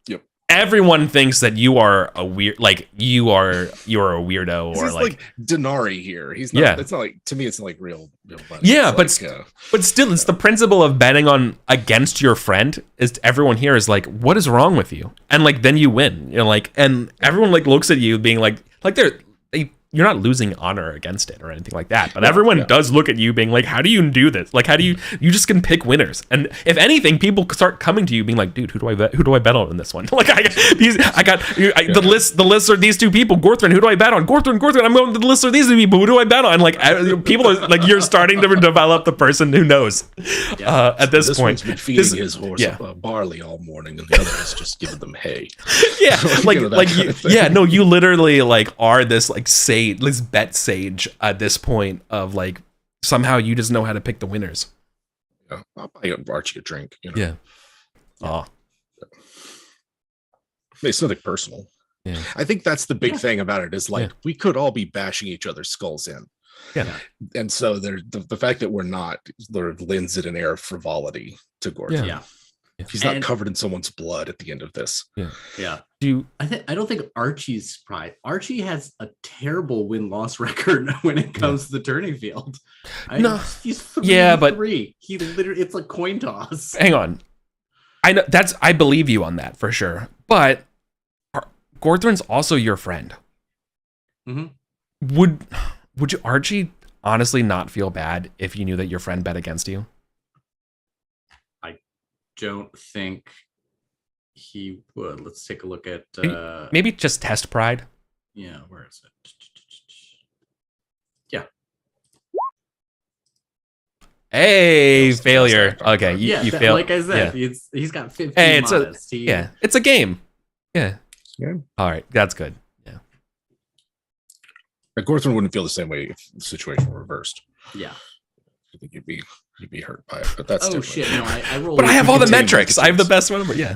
Yep.
Everyone thinks that you are a weird, like you're a weirdo, or
like Denari here. He's not. Yeah. It's not like, to me, it's not like real money.
Yeah, but still, it's the principle of betting on against your friend. Is everyone here is like, what is wrong with you? And like, then you win. And everyone like looks at you being like you're not losing honor against it or anything like that, but everyone does look at you being like, how do you do this? Like, how do you just can pick winners? And if anything, people start coming to you being like, dude, who do I bet on in this one? Like, the lists are these two people. Gorthrin, who do I bet on? Gorthrin, I'm going to the list of these two people. Who do I bet on? And like, people are like, you're starting to develop the person who knows. At this point,
one's been feeding his horse barley all morning, and the other is just giving them hay.
Yeah, you literally like are this like this bet sage at this point of like somehow you just know how to pick the winners.
Yeah, I'll buy Archie a drink.
Yeah.
It's nothing personal.
Yeah.
I think that's the big thing about it is like we could all be bashing each other's skulls in.
Yeah.
And so the fact that we're not lends it an air of frivolity to Gordon.
Yeah.
He's not covered in someone's blood at the end of this.
Yeah. I don't think Archie's surprised. Archie has a terrible win-loss record when it comes to the turning field. He's 3-3. He literally, it's a coin toss.
Hang on. I believe you on that for sure. But Gorthrin's also your friend.
Mm-hmm.
Would you, Archie, honestly not feel bad if you knew that your friend bet against you?
Don't think he would. Let's take a look at
maybe just test pride.
Yeah, where is it? Yeah.
Failure. Okay, you failed.
Like I said, he's got 15.
Hey, it's a game. Yeah. All right, that's good. Yeah.
Gorthrin wouldn't feel the same way if the situation were reversed.
Yeah.
I think you'd be hurt by it, but that's different.
Shit! No, I rolled.
But I have all the metrics. I have the best one. Yeah.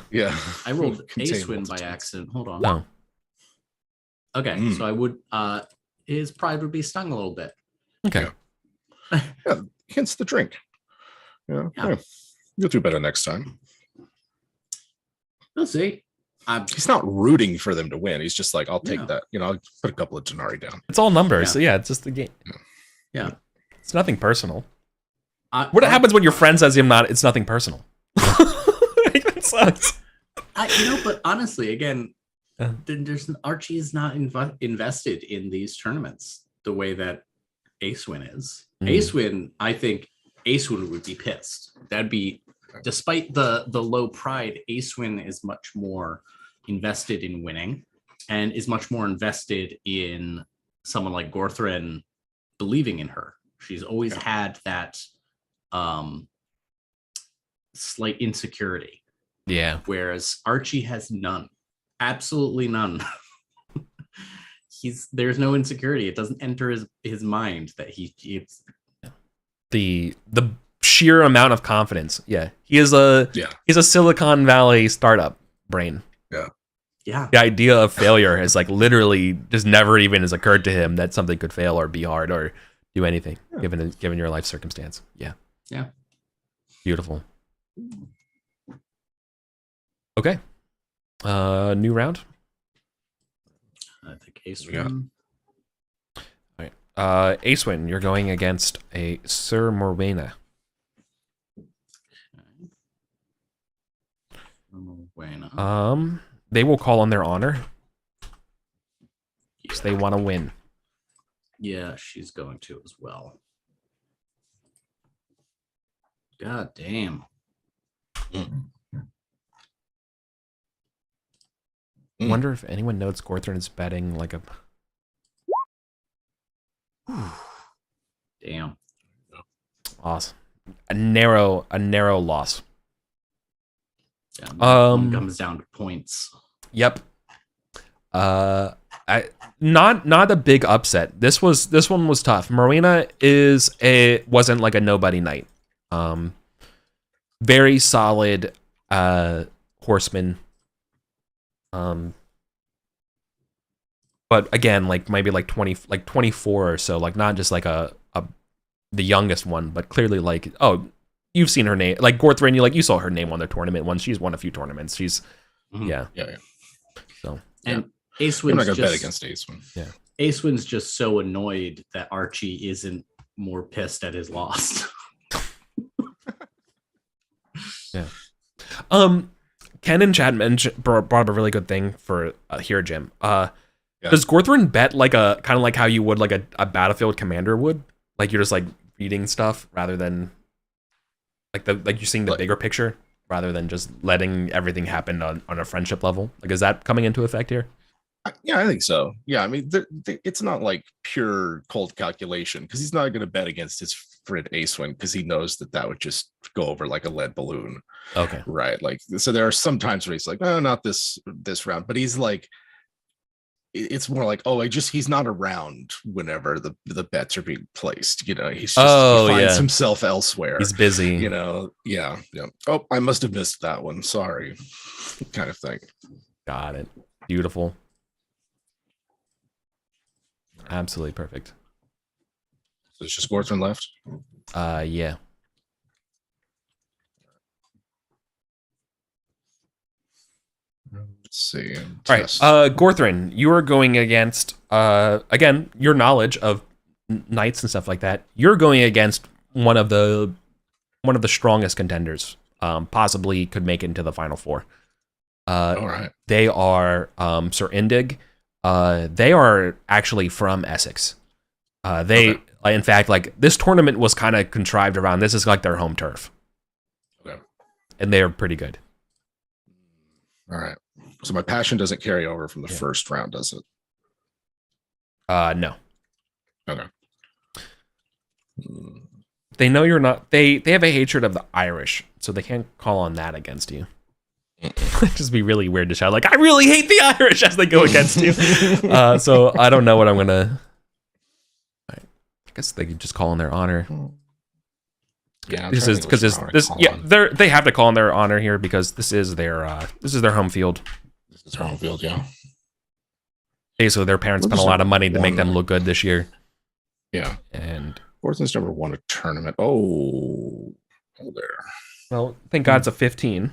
I rolled ace win by accident. Hold on.
No.
Okay, so I would. His pride would be stung a little bit.
Okay.
Hence the drink. Yeah. You'll do better next time.
We'll see.
He's not rooting for them to win. He's just like, I'll take that. I'll put a couple of Denari down.
It's all numbers. So it's just the game.
Yeah.
It's nothing personal. What happens when your friend says it's nothing personal? That sucks.
But honestly, again, Archie is not invested in these tournaments the way that Acewin is. Acewin, I think Acewin would be pissed. That'd be, despite the low pride, Acewin is much more invested in winning and is much more invested in someone like Gorthrin believing in her. She's always had that slight insecurity.
Yeah.
Whereas Archie has none. Absolutely none. There's no insecurity. It doesn't enter his mind that it's
the sheer amount of confidence. Yeah. He's a Silicon Valley startup brain.
Yeah.
The idea of failure is like literally just never even has occurred to him that something could fail or be hard or do anything given your life circumstance. Yeah. Beautiful. Okay. New round.
I think Acewin.
All right. Acewin, you're going against a Sir Morwena. They will call on their honor. Because they want to win.
Yeah, she's going to as well. God damn.
Wonder if anyone knows Gorthrin is betting like a.
Damn.
Awesome. A narrow loss.
Yeah, comes down to points.
Yep. not a big upset. This one was tough. Marina wasn't like a nobody knight. Very solid horseman. But again, like maybe like 24 or so, like not just like the youngest one, but clearly like, oh, you've seen her name, like Gorthrin, you saw her name on the tournament once. She's won a few tournaments. She's yeah.
So
and Acewin's
not gonna bet against Acewin.
Yeah,
Acewin's just so annoyed that Archie isn't more pissed at his loss.
Yeah. Ken and Chad brought up a really good thing for here, Jim. Does Gorthrin bet like a kind of like how you would like a battlefield commander would? Like you're just like reading stuff rather than like you're seeing the bigger picture rather than just letting everything happen on a friendship level. Like is that coming into effect here?
Yeah, I think so. Yeah, I mean, it's not like pure cold calculation because he's not going to bet against his friend Acewin because he knows that would just go over like a lead balloon.
Okay,
right. Like, so there are some times where he's like, oh, not this round, but he's like, it's more like, oh, he's not around whenever the bets are being placed. You know, he finds himself elsewhere.
He's busy.
You know, yeah. Oh, I must have missed that one. Sorry, kind of thing.
Got it. Beautiful. Absolutely perfect.
So it's just Gorthrin left?
Yeah.
Let's see.
All right. Gorthrin, you are going against again, your knowledge of knights and stuff like that. You're going against one of the strongest contenders. Possibly could make it into the final four.
All right.
They are Sir Indig. They are actually from Essex. In fact, like this tournament was kind of contrived around. This is like their home turf.
Okay.
And they are pretty good.
All right. So my passion doesn't carry over from the first round, does it?
No.
Okay.
They know you're not. They have a hatred of the Irish, so they can't call on that against you. It'd just be really weird to shout like, I really hate the Irish as they go against you. So I don't know what I'm gonna. I guess they could just call in their honor.
Yeah,
this they have to call in their honor here because this is their home field.
This is their home field, yeah.
Hey, so their parents spent a lot of money to make them look good this year.
Yeah,
and
Gorthrin's never won a tournament. Oh there.
Well, thank God it's a 15.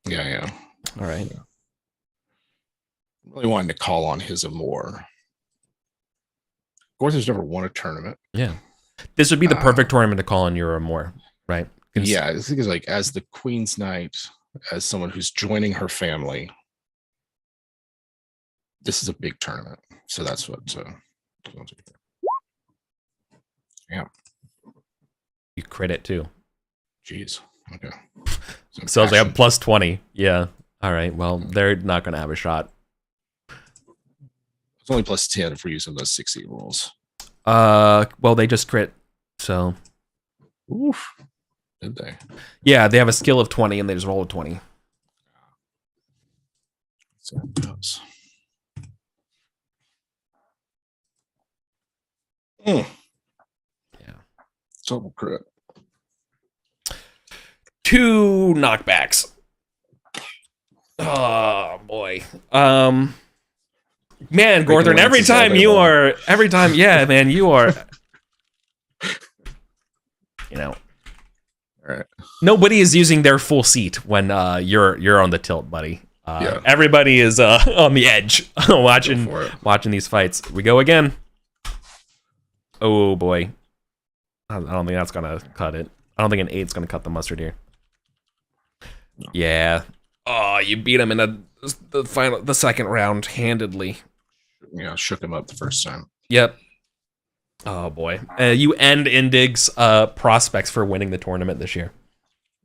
Yeah.
All right.
Yeah. Really wanting to call on his Amor. Gorthrin's never won a tournament.
Yeah. This would be the perfect tournament to call on your Amor, right?
Yeah, I think it's like as the Queen's Knight, as someone who's joining her family. This is a big tournament. So that's what yeah.
You crit it too.
Jeez. Okay.
So it's like a plus 20. Yeah. All right. Well, they're not going to have a shot.
It's only plus 10 if we're using those 60 rolls.
Well, they just crit. So.
Oof. Did they?
Yeah, they have a skill of 20 and they just roll a 20.
So it goes.
Yeah.
Double crit.
2 knockbacks. Oh boy. Man, Gorthrin, every time, yeah, man, you are all
right.
Nobody is using their full seat when you're on the tilt, buddy. Everybody is on the edge watching these fights. We go again. Oh boy. I don't think that's gonna cut it. I don't think an 8's gonna cut the mustard here. No. Yeah. Oh, you beat him in the second round handedly.
Yeah, shook him up the first time.
Yep. Oh boy. You end Indig's prospects for winning the tournament this year.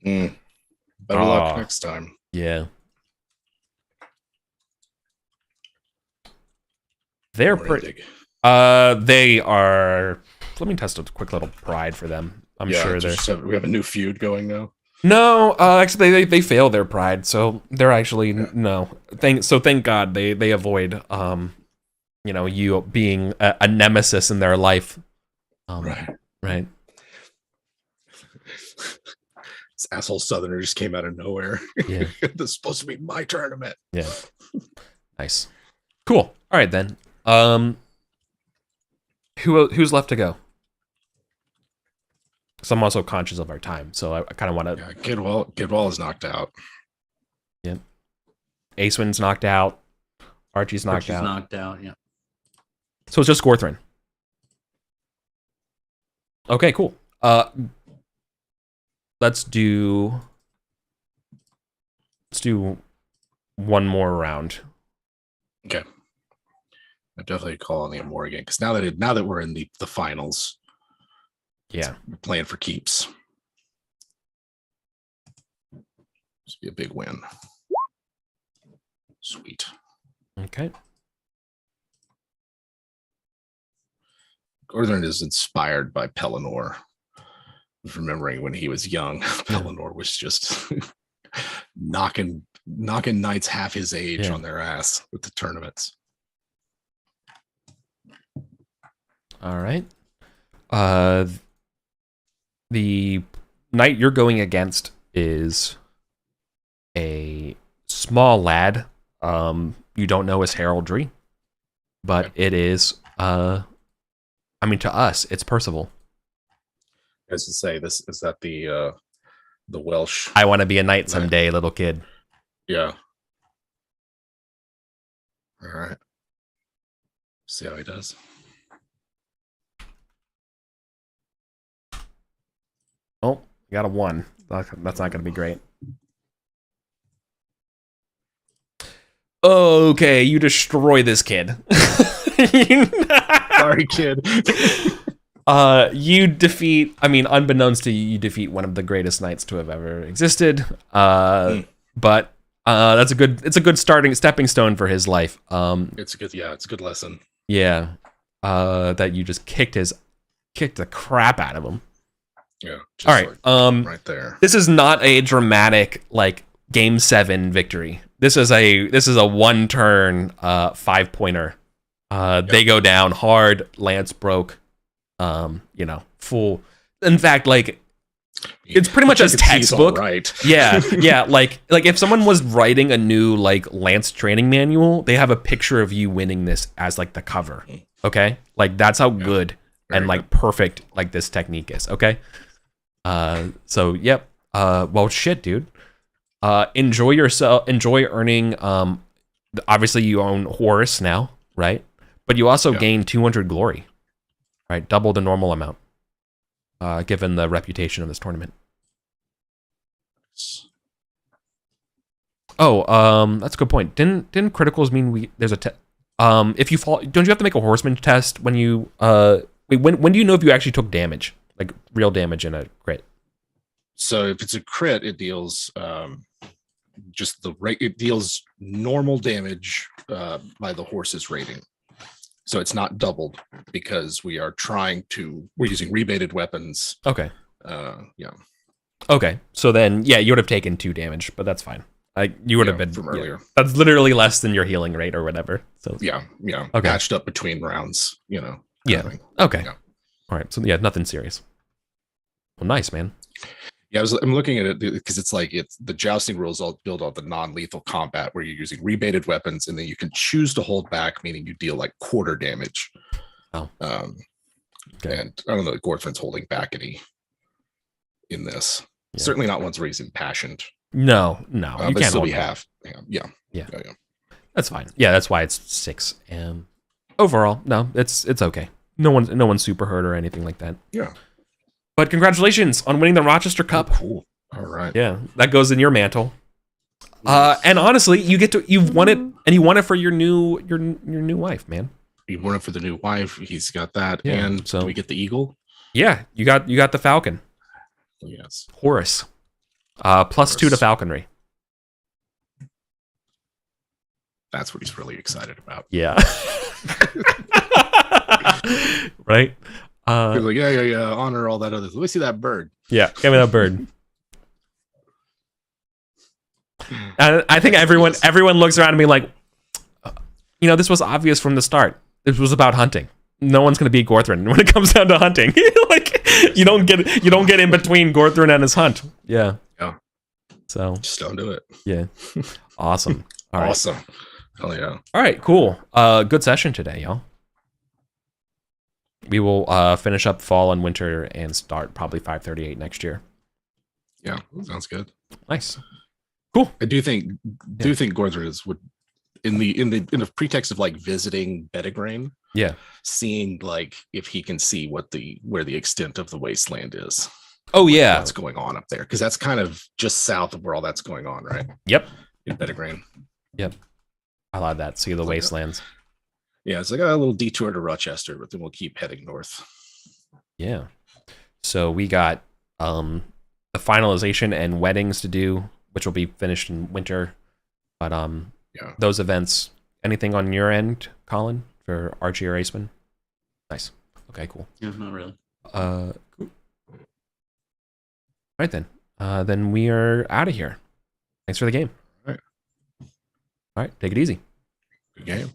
Better luck next time.
Yeah. They're pretty. They are. Let me test a quick little pride for them. I'm sure
we have a new feud going now.
No, actually, they fail their pride, so they're actually no. Thank God they avoid you being a nemesis in their life. Right.
This asshole Southerner just came out of nowhere.
Yeah.
This is supposed to be my tournament.
Yeah. Nice. Cool. All right then. Who's left to go? Because I'm also conscious of our time, so I kind of want to.
Yeah, Kidwall is knocked out.
Yeah. Acewin's knocked out. Archie's knocked
out. Yeah.
So it's just Gorthrin. Okay, cool. Let's do one more round.
Okay. I definitely call on the Amor again because now that we're in the finals, we're playing for keeps. This would be a big win. Sweet.
Okay.
Gorthrin is inspired by Pelennor. Remembering when he was young, Pelennor was just knocking knights half his age on their ass with the tournaments.
All right. The knight you're going against is a small lad. You don't know his heraldry, but it is. To us, it's Percival.
As to say, this is that the Welsh.
I want to be a knight someday, little kid.
Yeah. All right. See how he does.
Oh, got a 1. That's not going to be great. Okay, you destroy this kid.
Sorry, kid.
You defeat, unbeknownst to you, you defeat one of the greatest knights to have ever existed. But it's a good stepping stone for his life.
It's a good lesson.
Yeah. That you just kicked the crap out of him.
Yeah.
All right.
Right there.
This is not a dramatic game 7 victory. This is a 1-turn 5-pointer. They go down hard. Lance broke. Full. In fact, it's pretty much a textbook.
Right.
Yeah. Like if someone was writing a new Lance training manual, they have a picture of you winning this as the cover. Okay, that's how good and perfect this technique is. Okay. So yep. Well, shit, dude. Enjoy yourself. Enjoy earning. Obviously, you own Horus now, right? But you also gain 200 glory. Right, double the normal amount, given the reputation of this tournament. Oh, that's a good point. Didn't criticals mean there's a if you fall, don't you have to make a horseman test when you when do you know if you actually took damage, real damage in a crit?
So if it's a crit, it deals it deals normal damage by the horse's rating. So it's not doubled because we're using rebated weapons.
Okay.
Yeah.
Okay. So then, you would have taken 2 damage, but that's fine. You would have been
from earlier.
That's literally less than your healing rate or whatever. So
yeah.
Okay.
Patched up between rounds.
Yeah.
Yeah.
Okay. All right. So nothing serious. Well, nice, man.
Yeah, I'm looking at it because it's the jousting rules all build on the non-lethal combat where you're using rebated weapons and then you can choose to hold back, meaning you deal quarter damage.
Oh.
Okay. And I don't know, Gorthrin's holding back any in this. Yeah. Certainly not once where he's impassioned.
No, you can't
still
hold
be
back.
half. Yeah.
That's fine. Yeah, that's why it's 6. Overall, no, it's okay. No one's super hurt or anything like that.
Yeah.
But congratulations on winning the Rochester Cup.
Oh, cool. All right.
Yeah, that goes in your mantle. And honestly, you've won it, and you won it for your new wife, man.
You won it for the new wife. He's got that,
Yeah,
and
so
do we get the eagle?
Yeah, you got the falcon.
Yes,
Horus. +2 to falconry.
That's what he's really excited about.
Yeah. Right.
He's like, yeah. Honor all that other. Let me see that bird.
Yeah, give me that bird. And I think everyone looks around at me like, this was obvious from the start. It was about hunting. No one's gonna beat Gorthrin when it comes down to hunting. Like you don't get in between Gorthrin and his hunt. Yeah.
Yeah.
So
just don't do it.
Yeah. Awesome. All right.
Awesome. Hell yeah.
All right, cool. Good session today, y'all. We will finish up fall and winter and start probably 538 next year.
Yeah, sounds good.
Nice. Cool.
I do think Gorthrin would in the pretext of like visiting Bedegrain.
Yeah.
Seeing like if he can see where the extent of the wasteland is.
Oh yeah.
What's going on up there? Because that's kind of just south of where all that's going on, right?
Yep.
In Bedegrain.
Yep. I love that. See the wastelands.
Yeah, it's like a little detour to Rochester, but then we'll keep heading north.
Yeah. So we got the finalization and weddings to do, which will be finished in winter. But
yeah,
those events. Anything on your end, Colin, for Archie or Aceman? Nice. Okay, cool.
Yeah, not really.
Cool. All right then. Then we are out of here. Thanks for the game.
All right.
All right. Take it easy.
Good game.